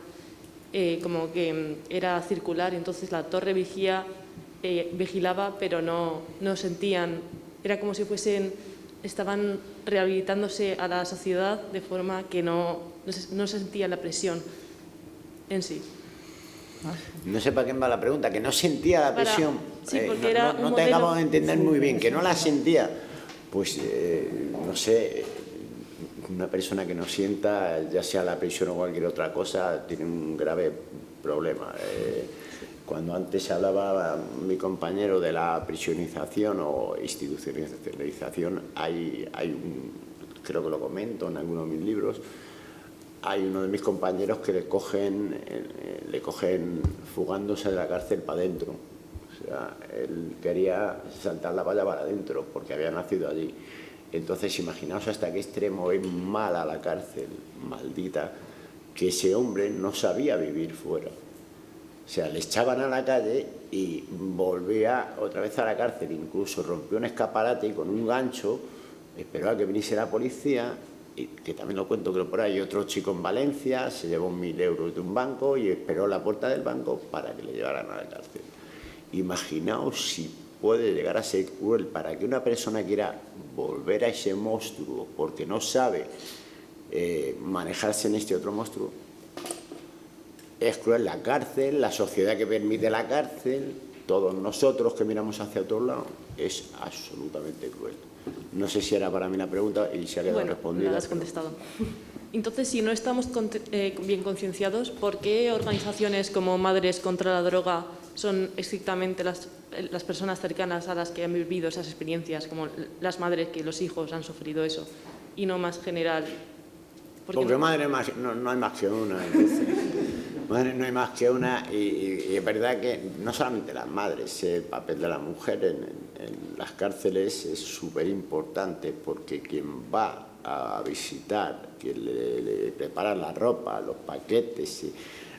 como que era circular, entonces la torre vigilaba, pero no sentían, era como si estaban rehabilitándose a la sociedad de forma que no se sentía la presión en sí. No sé para quién va la pregunta, que no sentía la presión. Sí, porque era no te acabo de entender muy bien, que no la sentía. Pues, no sé, una persona que no sienta, ya sea la prisión o cualquier otra cosa, tiene un grave problema. cuando antes hablaba mi compañero de la prisionización o institucionalización, creo que lo comento en algunos de mis libros, hay uno de mis compañeros que le cogen fugándose de la cárcel para adentro. O sea, él quería saltar la valla para adentro porque había nacido allí. Entonces, imaginaos hasta qué extremo es mala la cárcel, maldita, que ese hombre no sabía vivir fuera. O sea, le echaban a la calle y volvía otra vez a la cárcel. Incluso rompió un escaparate y con un gancho esperó a que viniese la policía, y que también lo cuento, creo por ahí, otro chico en Valencia se llevó 1.000 euros de un banco y esperó a la puerta del banco para que le llevaran a la cárcel. Imaginaos si puede llegar a ser cruel para que una persona quiera volver a ese monstruo porque no sabe manejarse en este otro monstruo. Es cruel la cárcel, la sociedad que permite la cárcel, todos nosotros que miramos hacia otro lado, es absolutamente cruel. No sé si era para mí la pregunta y se ha quedado respondida. La has contestado. Entonces, si no estamos bien concienciados, ¿por qué organizaciones como Madres contra la Droga son estrictamente las personas cercanas a las que han vivido esas experiencias, como las madres que los hijos han sufrido eso, y no más general? Porque no? Madre no hay más que una. Madre no hay más que una y es verdad que no solamente las madres, el papel de la mujer en las cárceles es súper importante, porque quien va a visitar, quien le prepara la ropa, los paquetes,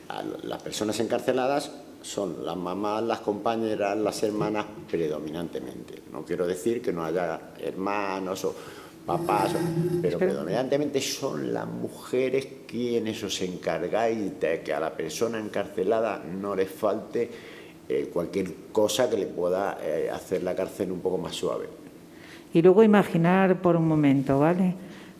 a las personas encarceladas son las mamás, las compañeras, las hermanas predominantemente. No quiero decir que no haya hermanos o papás, pero predominantemente son las mujeres quienes os encargáis de que a la persona encarcelada no le falte cualquier cosa que le pueda hacer la cárcel un poco más suave. Y luego imaginar por un momento, ¿vale?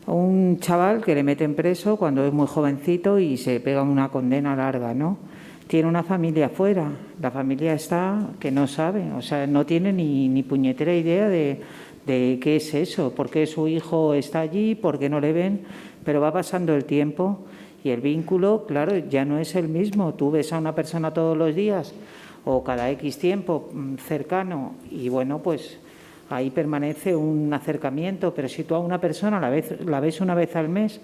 Un chaval que le meten preso cuando es muy jovencito y se pega una condena larga, ¿no? Tiene una familia afuera, la familia está que no sabe, o sea, no tiene ni puñetera idea de qué es eso, por qué su hijo está allí, por qué no le ven, pero va pasando el tiempo y el vínculo, claro, ya no es el mismo. Tú ves a una persona todos los días o cada X tiempo cercano y bueno, pues ahí permanece un acercamiento, pero si tú a una persona la ves una vez al mes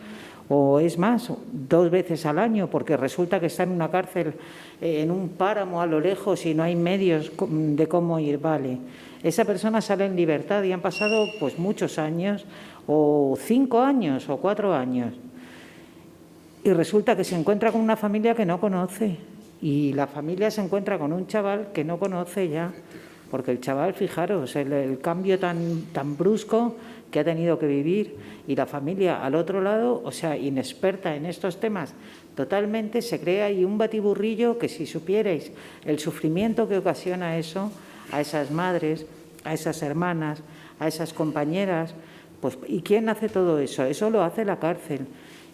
o es más, 2 veces al año, porque resulta que está en una cárcel, en un páramo a lo lejos y no hay medios de cómo ir, vale. Esa persona sale en libertad y han pasado pues muchos años, o 5 años, o 4 años. Y resulta que se encuentra con una familia que no conoce. Y la familia se encuentra con un chaval que no conoce ya. Porque el chaval, fijaros, el cambio tan brusco que ha tenido que vivir, y la familia al otro lado, o sea, inexperta en estos temas, totalmente se crea ahí un batiburrillo que si supierais el sufrimiento que ocasiona eso a esas madres, a esas hermanas, a esas compañeras, pues ¿y quién hace todo eso? Eso lo hace la cárcel.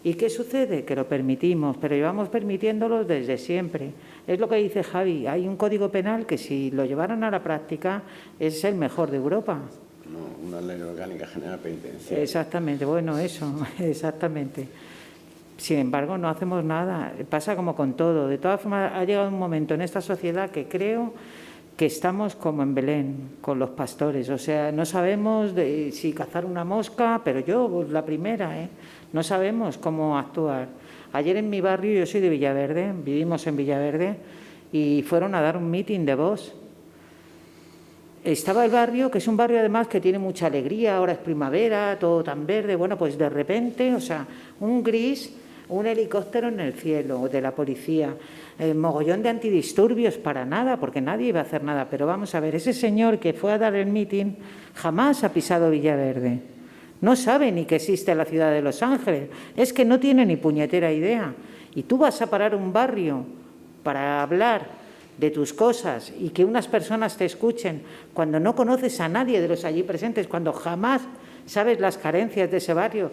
¿Y qué sucede? Que lo permitimos, pero llevamos permitiéndolo desde siempre. Es lo que dice Javi, hay un código penal que si lo llevaran a la práctica es el mejor de Europa. No, una ley orgánica general penitenciaria. Exactamente, bueno, eso, exactamente. Sin embargo, no hacemos nada, pasa como con todo. De todas formas, ha llegado un momento en esta sociedad que creo que estamos como en Belén, con los pastores. O sea, no sabemos si cazar una mosca, pero yo, pues, la primera, no sabemos cómo actuar. Ayer en mi barrio, yo soy de Villaverde, vivimos en Villaverde, y fueron a dar un mitin de Vox. Estaba el barrio, que es un barrio además que tiene mucha alegría, ahora es primavera, todo tan verde. Bueno, pues de repente, o sea, un gris, un helicóptero en el cielo de la policía, mogollón de antidisturbios para nada, porque nadie iba a hacer nada. Pero vamos a ver, ese señor que fue a dar el mitin jamás ha pisado Villaverde. No sabe ni que existe la ciudad de Los Ángeles. Es que no tiene ni puñetera idea. Y tú vas a parar un barrio para hablar de tus cosas y que unas personas te escuchen cuando no conoces a nadie de los allí presentes, cuando jamás sabes las carencias de ese barrio.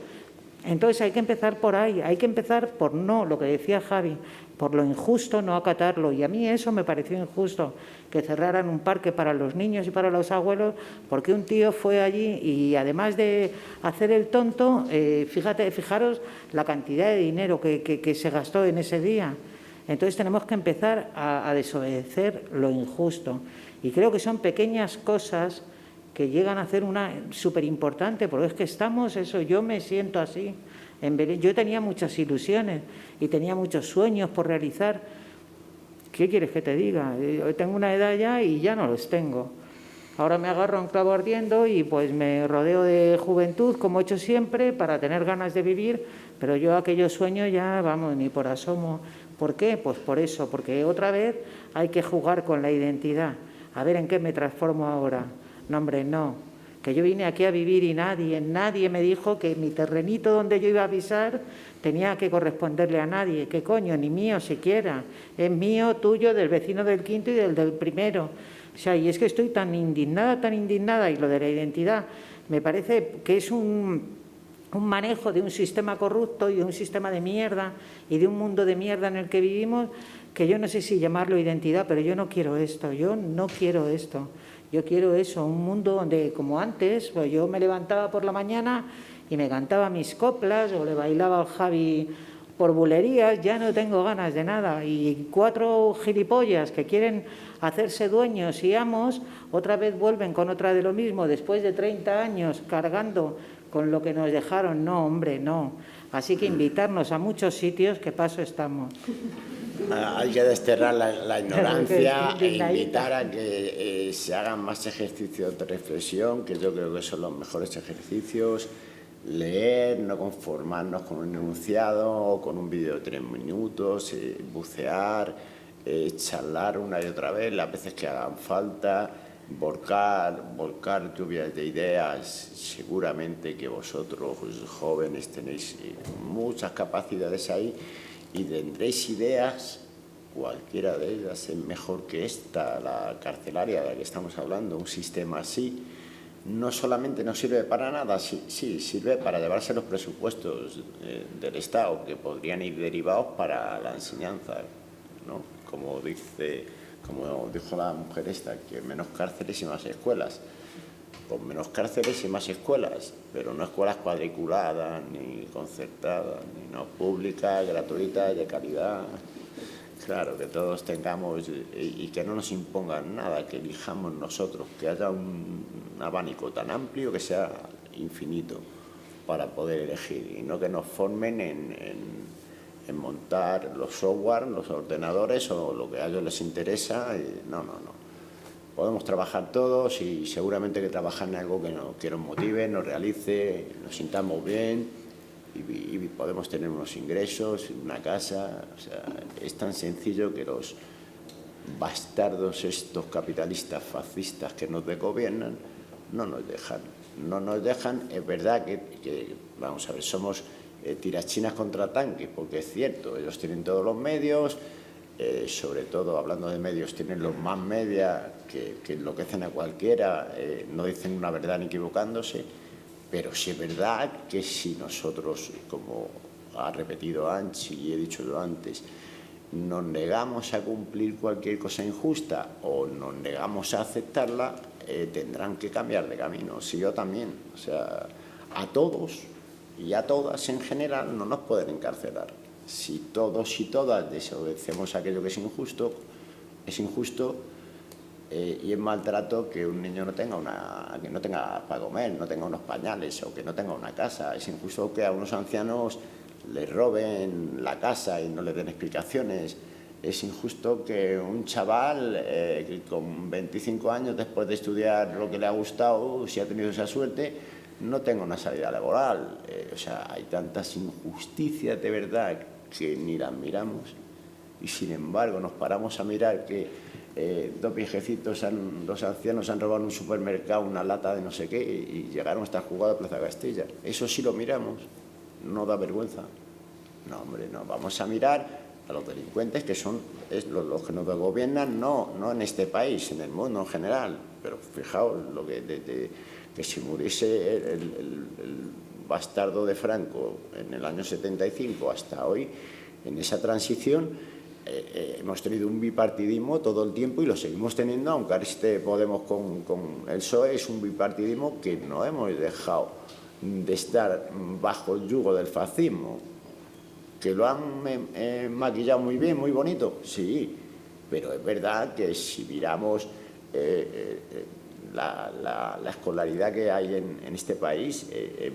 Entonces hay que empezar por ahí, hay que empezar por lo que decía Javi, por lo injusto no acatarlo. Y a mí eso me pareció injusto, que cerraran un parque para los niños y para los abuelos, porque un tío fue allí y además de hacer el tonto, fijaros la cantidad de dinero que se gastó en ese día. Entonces tenemos que empezar a desobedecer lo injusto. Y creo que son pequeñas cosas que llegan a ser una súper importante, porque es que estamos, eso, yo me siento así. Yo tenía muchas ilusiones y tenía muchos sueños por realizar. ¿Qué quieres que te diga? Yo tengo una edad ya y ya no los tengo. Ahora me agarro a un clavo ardiendo y pues me rodeo de juventud, como he hecho siempre, para tener ganas de vivir, pero yo aquellos sueños ya, vamos, ni por asomo. ¿Por qué? Pues por eso, porque otra vez hay que jugar con la identidad. A ver en qué me transformo ahora. No, hombre, no. Que yo vine aquí a vivir y nadie me dijo que mi terrenito donde yo iba a pisar tenía que corresponderle a nadie. ¿Qué coño? Ni mío siquiera. Es mío, tuyo, del vecino del quinto y del primero. O sea, y es que estoy tan indignada, y lo de la identidad me parece que es un manejo de un sistema corrupto y de un sistema de mierda y de un mundo de mierda en el que vivimos, que yo no sé si llamarlo identidad, pero yo no quiero esto, yo no quiero esto. Yo quiero eso, un mundo donde, como antes, pues yo me levantaba por la mañana y me cantaba mis coplas o le bailaba al Javi por bulerías, ya no tengo ganas de nada. Y 4 gilipollas que quieren hacerse dueños y amos, otra vez vuelven con otra de lo mismo, después de 30 años cargando con lo que nos dejaron. No, hombre, no. Así que invitarnos a muchos sitios, que paso estamos. Hay que desterrar la ignorancia e invitar a que se hagan más ejercicios de reflexión, que yo creo que son los mejores ejercicios. Leer, no conformarnos con un enunciado o con un vídeo de 3 minutos, bucear, charlar una y otra vez las veces que hagan falta, volcar lluvias de ideas. Seguramente que vosotros, jóvenes, tenéis muchas capacidades ahí y tendréis ideas, cualquiera de ellas es mejor que esta, la carcelaria de la que estamos hablando. Un sistema así no solamente no sirve para nada, sí sirve para llevarse los presupuestos del Estado, que podrían ir derivados para la enseñanza, ¿no? Como dijo la mujer esta, que menos cárceles y más escuelas. Con menos cárceles y más escuelas, pero no escuelas cuadriculadas, ni concertadas, ni no públicas, gratuitas, de calidad. Claro, que todos tengamos y que no nos impongan nada, que elijamos nosotros, que haya un abanico tan amplio que sea infinito para poder elegir y no que nos formen en montar los software, los ordenadores o lo que a ellos les interesa. No. Podemos trabajar todos y seguramente que trabajar en algo que nos motive, nos realice, nos sintamos bien y podemos tener unos ingresos, una casa. O sea, es tan sencillo que los bastardos estos capitalistas fascistas que nos gobiernan no nos dejan. Es verdad que vamos a ver, somos tirachinas contra tanques, porque es cierto, ellos tienen todos los medios. Sobre todo, hablando de medios, tienen los más media que enloquecen a cualquiera, no dicen una verdad ni equivocándose, pero sí es verdad que si nosotros, como ha repetido Anchi y he dicho yo antes, nos negamos a cumplir cualquier cosa injusta o nos negamos a aceptarla, tendrán que cambiar de camino. Sí, yo también. O sea, a todos y a todas en general no nos pueden encarcelar. Si todos y todas desobedecemos aquello que es injusto y es maltrato que un niño no tenga para comer, no tenga unos pañales o que no tenga una casa. Es injusto que a unos ancianos les roben la casa y no les den explicaciones. Es injusto que un chaval que con 25 años, después de estudiar lo que le ha gustado, si ha tenido esa suerte, no tenga una salida laboral. O sea, hay tantas injusticias de verdad que ni las miramos y sin embargo nos paramos a mirar que 2 viejecitos, 2 ancianos han robado en un supermercado una lata de no sé qué y llegaron hasta el juzgado de Plaza Castilla. Eso sí lo miramos, no da vergüenza. No, hombre, no, vamos a mirar a los delincuentes que son los que nos gobiernan, no en este país, en el mundo en general. Pero fijaos, lo que si muriese el bastardo de Franco en el año 75 hasta hoy, en esa transición, hemos tenido un bipartidismo todo el tiempo y lo seguimos teniendo, aunque ahora Podemos con el PSOE, es un bipartidismo que no hemos dejado de estar bajo el yugo del fascismo. ¿Que lo han maquillado muy bien, muy bonito? Sí, pero es verdad que si miramos la escolaridad que hay en este país es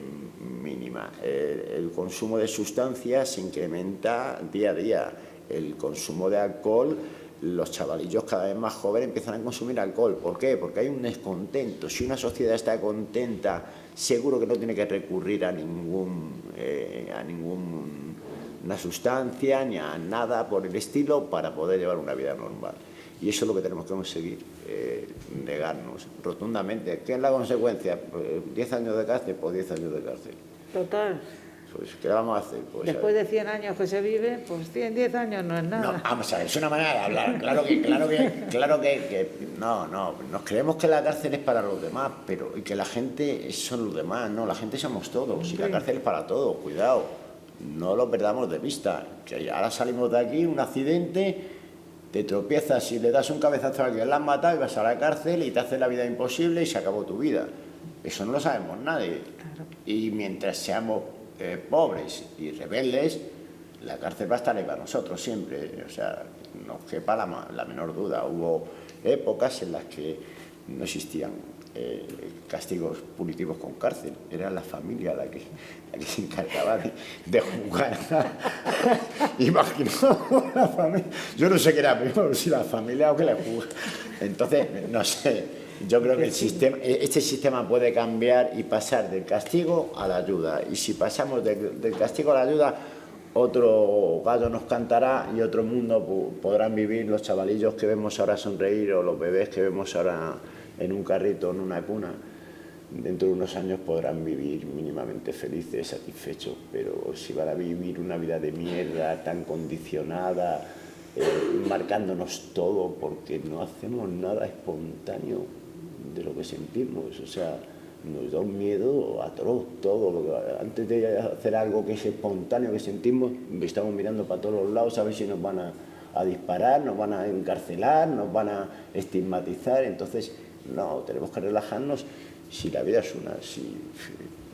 mínima. El consumo de sustancias se incrementa día a día. El consumo de alcohol, los chavalillos cada vez más jóvenes empiezan a consumir alcohol. ¿Por qué? Porque hay un descontento. Si una sociedad está contenta, seguro que no tiene que recurrir a ninguna sustancia ni a nada por el estilo para poder llevar una vida normal. Y eso es lo que tenemos que conseguir, negarnos rotundamente. ¿Qué es la consecuencia? ¿10 años de cárcel? Pues 10 años de cárcel. Total. Pues, ¿qué vamos a hacer? Pues, Después de 100 años que se vive, pues 10 años no es nada. No, vamos a ver, es una manera de hablar. Claro que no, nos creemos que la cárcel es para los demás, pero y que la gente son los demás. No, la gente somos todos. Y la cárcel es para todos, cuidado. No lo perdamos de vista. Que ahora salimos de aquí, un accidente, te tropiezas y le das un cabezazo a alguien, la has matado y vas a la cárcel y te hace la vida imposible y se acabó tu vida. Eso no lo sabemos nadie. Claro. Y mientras seamos pobres y rebeldes, la cárcel va a estar ahí para nosotros siempre. O sea, no quepa la menor duda. Hubo épocas en las que no existían castigos punitivos con cárcel. Era la familia la que se encargaba de jugar. Imagino la familia. Yo no sé qué era peor, si la familia o que la jugaba. Entonces, no sé. Yo creo que este sistema puede cambiar y pasar del castigo a la ayuda. Y si pasamos del castigo a la ayuda, otro gallo nos cantará y otro mundo podrán vivir los chavalillos que vemos ahora sonreír o los bebés que vemos ahora en un carrito, en una cuna. Dentro de unos años podrán vivir mínimamente felices, satisfechos, pero si van a vivir una vida de mierda tan condicionada, marcándonos todo porque no hacemos nada espontáneo de lo que sentimos, o sea, nos da un miedo atroz todo. Antes de hacer algo que es espontáneo, que sentimos, estamos mirando para todos los lados a ver si nos van a disparar, nos van a encarcelar, nos van a estigmatizar. Entonces, no, tenemos que relajarnos. Si la vida es una, si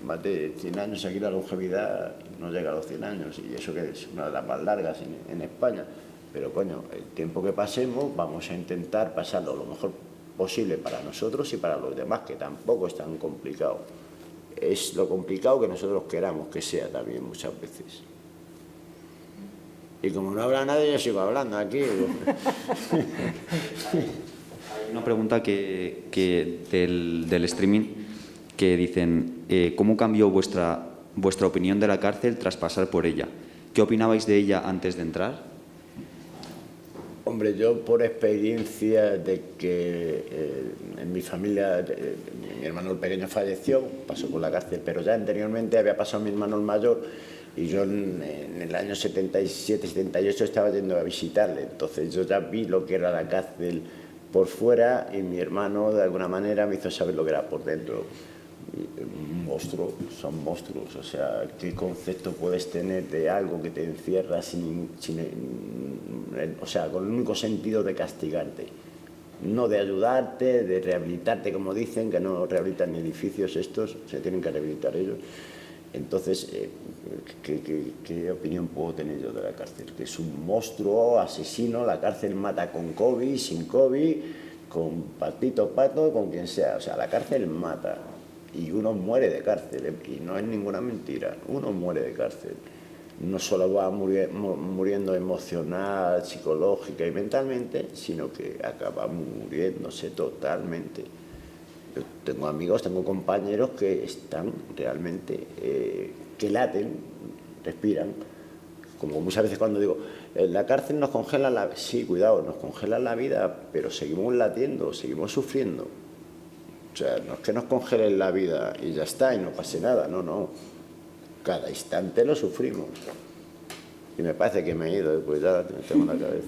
más de 100 años aquí la longevidad no llega a los 100 años, y eso que es una de las más largas en España. Pero, coño, el tiempo que pasemos vamos a intentar pasarlo lo mejor posible para nosotros y para los demás, que tampoco es tan complicado. Es lo complicado que nosotros queramos que sea también muchas veces. Y como no habla nadie, yo sigo hablando aquí. Hay una pregunta del streaming que dicen, ¿cómo cambió vuestra opinión de la cárcel tras pasar por ella? ¿Qué opinabais de ella antes de entrar? Hombre, yo por experiencia de que en mi familia mi hermano el pequeño falleció, pasó por la cárcel, pero ya anteriormente había pasado mi hermano el mayor y yo en el año 77-78 estaba yendo a visitarle. Entonces yo ya vi lo que era la cárcel por fuera y mi hermano de alguna manera me hizo saber lo que era por dentro. Un monstruo, son monstruos, o sea, ¿qué concepto puedes tener de algo que te encierra o sea, con el único sentido de castigarte? No de ayudarte, de rehabilitarte, como dicen, que no rehabilitan ni edificios estos, se tienen que rehabilitar ellos. Entonces, ¿qué opinión puedo tener yo de la cárcel? Que es un monstruo, asesino, la cárcel mata con COVID, sin COVID, con patito pato, con quien sea, o sea, la cárcel mata. Y uno muere de cárcel, y no es ninguna mentira, uno muere de cárcel. No solo va muriendo emocional, psicológica y mentalmente, sino que acaba muriéndose totalmente. Yo tengo amigos, tengo compañeros que están realmente, que laten, respiran. Como muchas veces cuando digo, la cárcel nos congela la vida. Sí, cuidado, nos congela la vida, pero seguimos latiendo, seguimos sufriendo. O sea, no es que nos congelen la vida y ya está, y no pase nada, no. Cada instante lo sufrimos. Y me parece que me he ido, pues ya tengo la cabeza.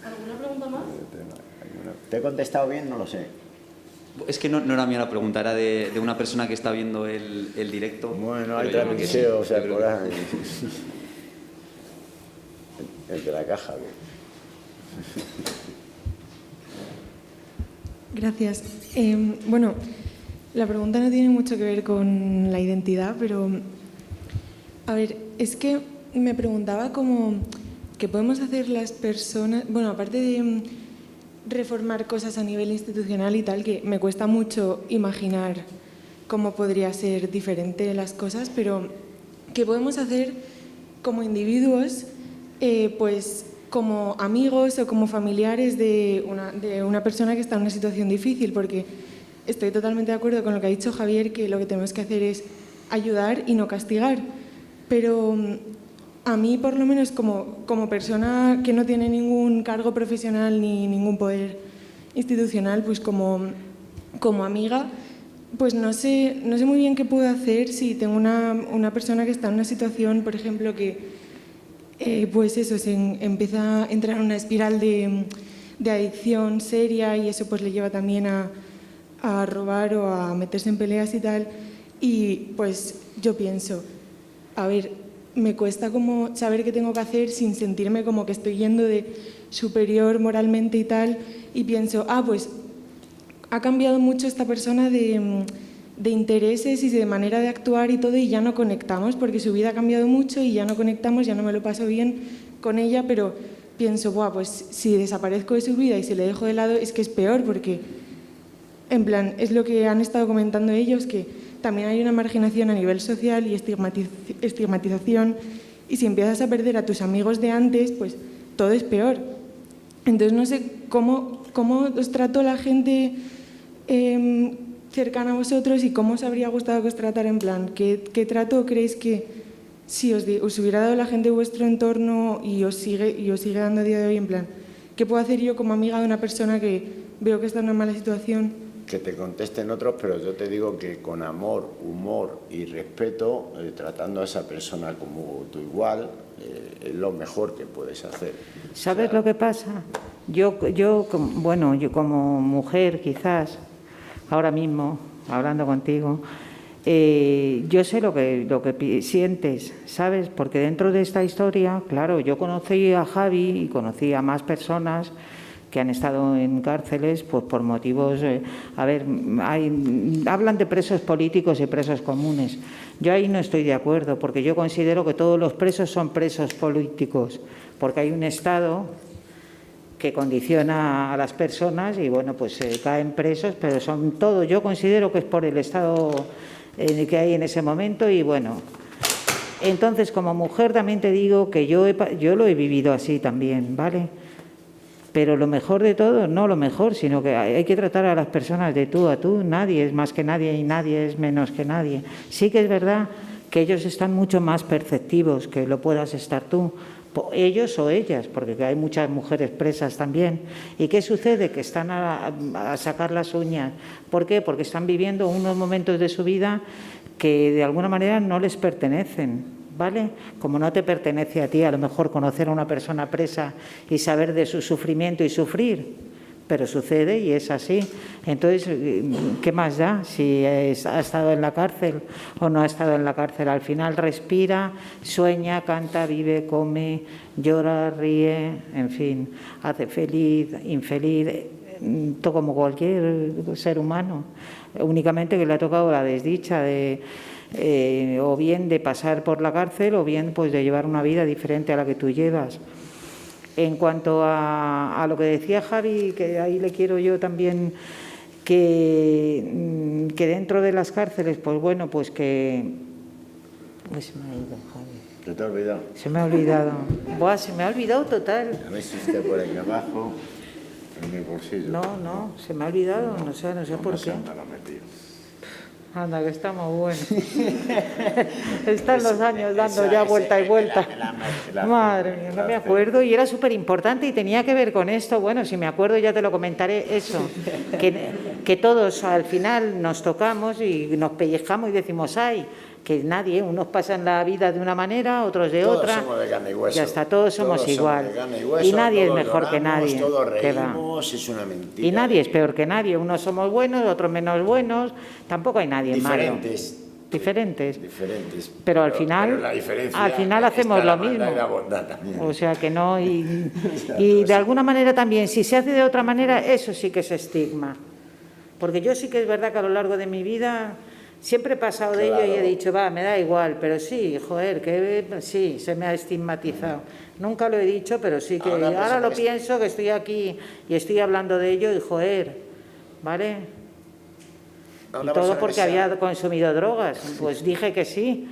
¿Alguna pregunta más? ¿Te he contestado bien? No lo sé. Es que no era mía la pregunta, era de una persona que está viendo el directo. Bueno, hay transmisión, o sea, por ahí. El de la caja, ¿no? Gracias. Bueno, la pregunta no tiene mucho que ver con la identidad, pero, a ver, es que me preguntaba como qué podemos hacer las personas, bueno, aparte de reformar cosas a nivel institucional y tal, que me cuesta mucho imaginar cómo podría ser diferente las cosas, pero qué podemos hacer como individuos, pues como amigos o como familiares de una persona que está en una situación difícil, porque estoy totalmente de acuerdo con lo que ha dicho Javier, que lo que tenemos que hacer es ayudar y no castigar, pero a mí, por lo menos, como persona que no tiene ningún cargo profesional ni ningún poder institucional, pues como amiga, pues no sé muy bien qué puedo hacer si tengo una persona que está en una situación, por ejemplo, que pues eso, se empieza a entrar en una espiral de adicción seria y eso pues le lleva también a robar o a meterse en peleas y tal. Y pues yo pienso, a ver, me cuesta como saber qué tengo que hacer sin sentirme como que estoy yendo de superior moralmente y tal, y pienso, pues ha cambiado mucho esta persona de intereses y de manera de actuar y todo, y ya no conectamos porque su vida ha cambiado mucho y ya no conectamos, ya no me lo paso bien con ella, pero pienso, pues si desaparezco de su vida y si le dejo de lado es que es peor, porque en plan, es lo que han estado comentando ellos, que también hay una marginación a nivel social y estigmatización, y si empiezas a perder a tus amigos de antes, pues todo es peor. Entonces no sé cómo os trató la gente cercana a vosotros y cómo os habría gustado que os tratara, en plan, ¿qué trato creéis que si os hubiera dado la gente de vuestro entorno y os sigue dando a día de hoy, en plan, ¿qué puedo hacer yo como amiga de una persona que veo que está en una mala situación? Que te contesten otros, pero yo te digo que con amor, humor y respeto, tratando a esa persona como tu igual, es lo mejor que puedes hacer. ¿Sabes lo que pasa? Yo como mujer, quizás, ahora mismo, hablando contigo, yo sé lo que sientes, ¿sabes? Porque dentro de esta historia, claro, yo conocí a Javi y conocí a más personas que han estado en cárceles pues por motivos, hablan de presos políticos y presos comunes. Yo ahí no estoy de acuerdo, porque yo considero que todos los presos son presos políticos, porque hay un Estado que condiciona a las personas y bueno, pues caen presos, pero son todos, yo considero que es por el Estado que hay en ese momento. Y bueno, entonces como mujer también te digo que yo lo he vivido así también, ¿vale? Pero lo mejor de todo, no lo mejor, sino que hay que tratar a las personas de tú a tú. Nadie es más que nadie y nadie es menos que nadie. Sí que es verdad que ellos están mucho más perceptivos que lo puedas estar tú, ellos o ellas, porque hay muchas mujeres presas también. ¿Y qué sucede? Que están a sacar las uñas. ¿Por qué? Porque están viviendo unos momentos de su vida que de alguna manera no les pertenecen. ¿Vale? Como no te pertenece a ti, a lo mejor conocer a una persona presa y saber de su sufrimiento y sufrir, pero sucede y es así. Entonces, ¿qué más da si ha estado en la cárcel o no ha estado en la cárcel? Al final respira, sueña, canta, vive, come, llora, ríe, en fin, hace feliz, infeliz, todo como cualquier ser humano. Únicamente que le ha tocado la desdicha de o bien de pasar por la cárcel o bien pues de llevar una vida diferente a la que tú llevas. En cuanto a lo que decía Javi, que ahí le quiero yo también, que dentro de las cárceles, pues bueno, pues que... Pues se me ha ido, Javi. ¿Qué te ha olvidado? Se me ha olvidado. Buah, se me ha olvidado total. A ver si está por aquí abajo, en mi bolsillo. No, se me ha olvidado, no sé por qué. Anda, que está muy bueno. Están los años dando ya vuelta y vuelta. Madre mía, no me acuerdo. Y era súper importante y tenía que ver con esto. Bueno, si me acuerdo ya te lo comentaré. Eso, que todos al final nos tocamos y nos pellizcamos y decimos, ¡ay! Que nadie, unos pasan la vida de una manera, otros de otra. Todos somos de carne y hueso. Ya está, todos somos igual. Y nadie es mejor que nadie. Todos reímos, es una mentira. Y nadie es peor que nadie. Unos somos buenos, otros menos buenos. Tampoco hay nadie malo. Diferentes. Pero al final hacemos lo mismo. O sea que no. Y de alguna manera también, si se hace de otra manera, eso sí que es estigma. Porque yo sí que es verdad que a lo largo de mi vida Siempre he pasado de ello y he dicho, va, me da igual, pero sí, joder, que sí, se me ha estigmatizado. Nunca lo he dicho, pero sí que ahora lo pienso, que estoy aquí y estoy hablando de ello y joder, ¿vale? Y todo porque había consumido drogas. Pues dije que sí.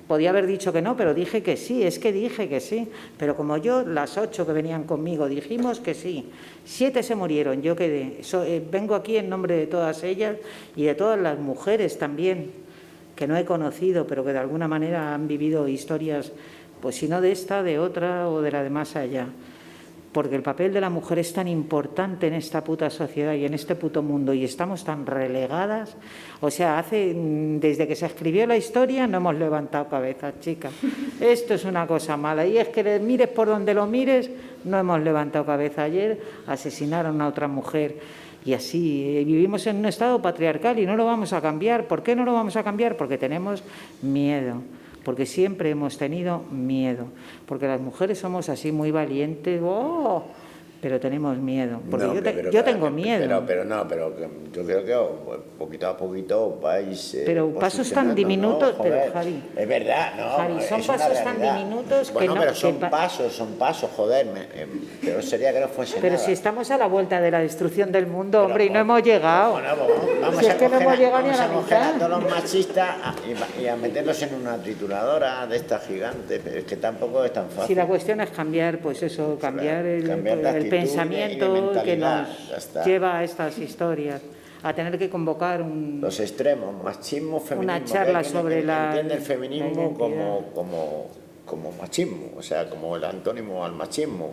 Podía haber dicho que no, pero dije que sí, es que dije que sí. Pero como yo, las 8 que venían conmigo, dijimos que sí. 7 se murieron, yo quedé. Vengo aquí en nombre de todas ellas y de todas las mujeres también, que no he conocido, pero que de alguna manera han vivido historias, pues si no de esta, de otra o de la de más allá. Porque el papel de la mujer es tan importante en esta puta sociedad y en este puto mundo y estamos tan relegadas. O sea, desde que se escribió la historia no hemos levantado cabeza, chicas. Esto es una cosa mala y es que mires por donde lo mires, no hemos levantado cabeza. Ayer asesinaron a otra mujer y así vivimos en un estado patriarcal y no lo vamos a cambiar. ¿Por qué no lo vamos a cambiar? Porque tenemos miedo. Porque siempre hemos tenido miedo, porque las mujeres somos así muy valientes, pero tenemos miedo, porque yo tengo miedo. Pero yo creo que poquito a poquito vais... pero pasos tan diminutos, ¿no? pero Javi... Es verdad, ¿no? Javi, son pasos tan diminutos que no... pero son pasos, joder, pero sería que no fuese Pero nada. si estamos a la vuelta de la destrucción del mundo, hombre, y no hemos llegado. Bueno, vamos si es que no hemos llegado ni a la mitad. A todos los machistas y a meterlos en una trituradora de estas gigantes, pero es que tampoco es tan fácil. Si la cuestión es cambiar, pues eso, cambiar el pensamiento que nos lleva a estas historias, a tener que convocar los extremos, machismo, feminismo. Una charla sobre entiende el feminismo como machismo, o sea, como el antónimo al machismo.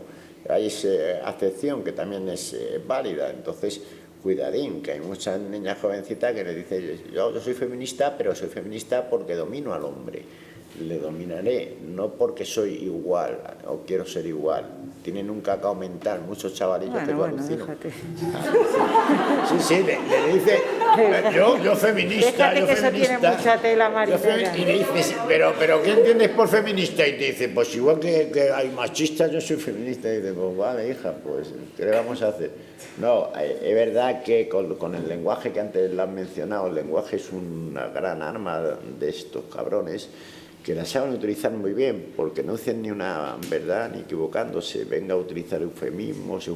Hay esa acepción que también es válida, entonces cuidadín, que hay muchas niñas jovencitas que le dicen yo soy feminista, pero soy feminista porque domino al hombre. Le dominaré, no porque soy igual o quiero ser igual. Tienen un cacao mental, muchos chavalillos que lo alucinan. Sí, le dice, yo feminista, déjate que eso tiene mucha tela, Maritela. Y le dices, pero ¿qué entiendes por feminista? Y te dice, pues igual que hay machistas, yo soy feminista. Y dice, pues vale, hija, pues ¿qué le vamos a hacer? No, es verdad que con el lenguaje que antes lo han mencionado, el lenguaje es una gran arma de estos cabrones, que la saben utilizar muy bien, porque no dicen ni una verdad ni equivocándose, venga a utilizar eufemismos.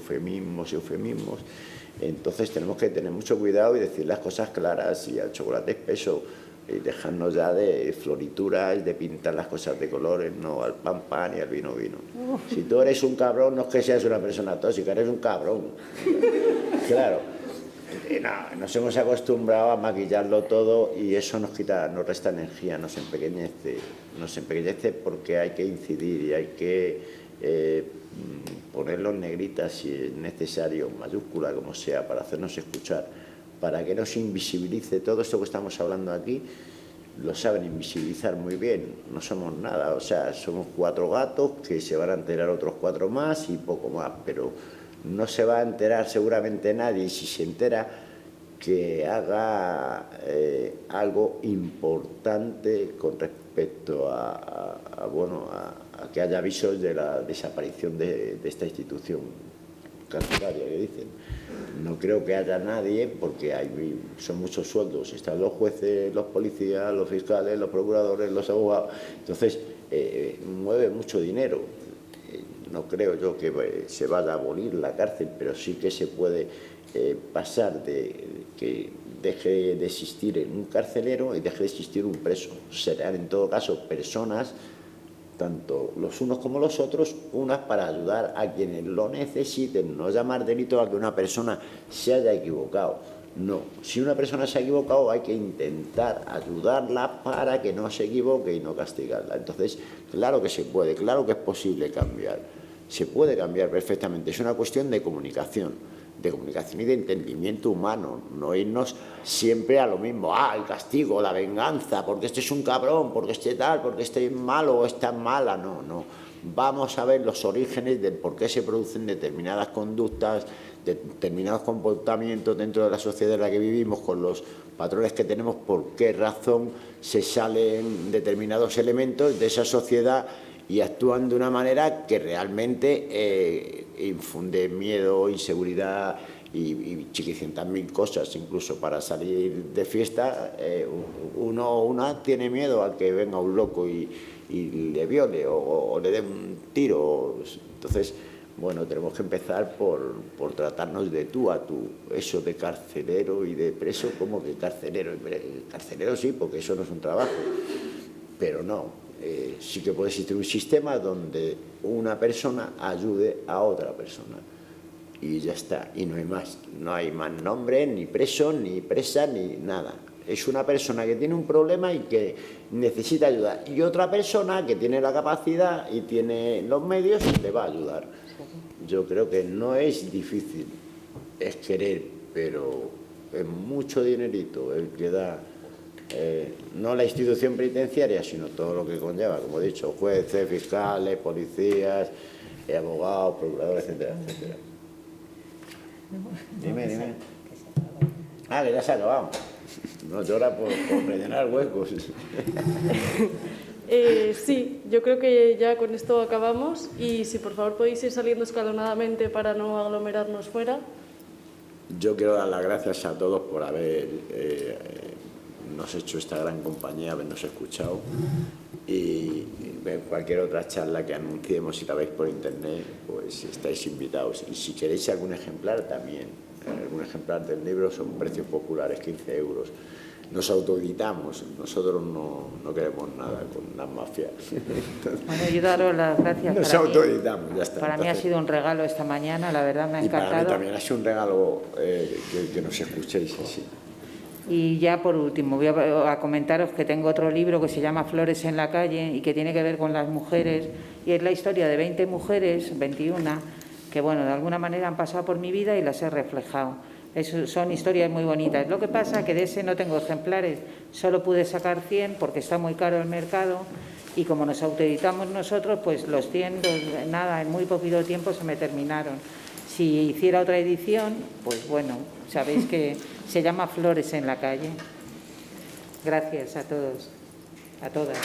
Entonces tenemos que tener mucho cuidado y decir las cosas claras y al chocolate espeso y dejarnos ya de florituras, de pintar las cosas de colores, no al pan y al vino. Si tú eres un cabrón, no es que seas una persona tóxica, eres un cabrón. Claro. Nos hemos acostumbrado a maquillarlo todo y eso nos resta energía, nos empequeñece porque hay que incidir y hay que ponerlo en negritas si es necesario, mayúscula, como sea, para hacernos escuchar, para que nos invisibilice todo esto que estamos hablando aquí. Lo saben invisibilizar muy bien, no somos nada, o sea, somos 4 gatos que se van a enterar otros 4 más y poco más, pero no se va a enterar seguramente nadie, y si se entera, que haga algo importante con respecto a que haya avisos de la desaparición de esta institución carcelaria que dicen. No creo que haya nadie, porque son muchos sueldos, están los jueces, los policías, los fiscales, los procuradores, los abogados, entonces mueve mucho dinero. No creo yo que se vaya a abolir la cárcel, pero sí que se puede pasar de que deje de existir un carcelero y deje de existir un preso. Serán en todo caso personas, tanto los unos como los otros, unas para ayudar a quienes lo necesiten, no llamar delito a que una persona se haya equivocado. No, si una persona se ha equivocado hay que intentar ayudarla para que no se equivoque y no castigarla. Entonces, claro que se puede, claro que es posible cambiar. Se puede cambiar perfectamente, es una cuestión de comunicación y de entendimiento humano, no irnos siempre a lo mismo, el castigo, la venganza, porque este es un cabrón, porque este tal, porque este es malo o esta es mala, no. Vamos a ver los orígenes del por qué se producen determinadas conductas, determinados comportamientos dentro de la sociedad en la que vivimos, con los patrones que tenemos, por qué razón se salen determinados elementos de esa sociedad y actúan de una manera que realmente infunde miedo, inseguridad y chiquicientas mil cosas, incluso para salir de fiesta, uno o una tiene miedo a que venga un loco y le viole o le dé un tiro. Entonces, bueno, tenemos que empezar por tratarnos de tú a tú. Eso de carcelero y de preso, ¿cómo que carcelero? Carcelero sí, porque eso no es un trabajo, pero no. Sí que puede existir un sistema donde una persona ayude a otra persona. Y ya está, y no hay más. No hay más nombre, ni preso, ni presa, ni nada. Es una persona que tiene un problema y que necesita ayuda. Y otra persona que tiene la capacidad y tiene los medios le va a ayudar. Yo creo que no es difícil, es querer, pero es mucho dinerito el que da, no la institución penitenciaria, sino todo lo que conlleva, como he dicho, jueces, fiscales, policías, abogados, procuradores, etcétera, etcétera. Dime. Ah, que ya se ha acabado. No llora por rellenar huecos. Sí, yo creo que ya con esto acabamos y si por favor podéis ir saliendo escalonadamente para no aglomerarnos fuera. Yo quiero dar las gracias a todos por habernos hecho esta gran compañía, habernos escuchado y cualquier otra charla que anunciemos, si la veis por internet, pues estáis invitados. Y si queréis algún ejemplar también, algún ejemplar del libro, son precios populares, 15 euros. Nos autoeditamos, nosotros no queremos nada con las mafias. Bueno, yo daros las gracias. Nos autoeditamos, ya está. Para mí ha sido un regalo esta mañana, la verdad me ha encantado. Y para mí también ha sido un regalo que nos escuchéis así. Y ya por último, voy a comentaros que tengo otro libro que se llama Flores en la calle y que tiene que ver con las mujeres y es la historia de 20 mujeres, 21, que bueno, de alguna manera han pasado por mi vida y las he reflejado. Son historias muy bonitas. Lo que pasa es que de ese no tengo ejemplares, solo pude sacar 100 porque está muy caro el mercado y como nos autoeditamos nosotros, pues los 100, nada, en muy poquito tiempo se me terminaron. Si hiciera otra edición, pues bueno, sabéis que se llama Flores en la calle. Gracias a todos, a todas.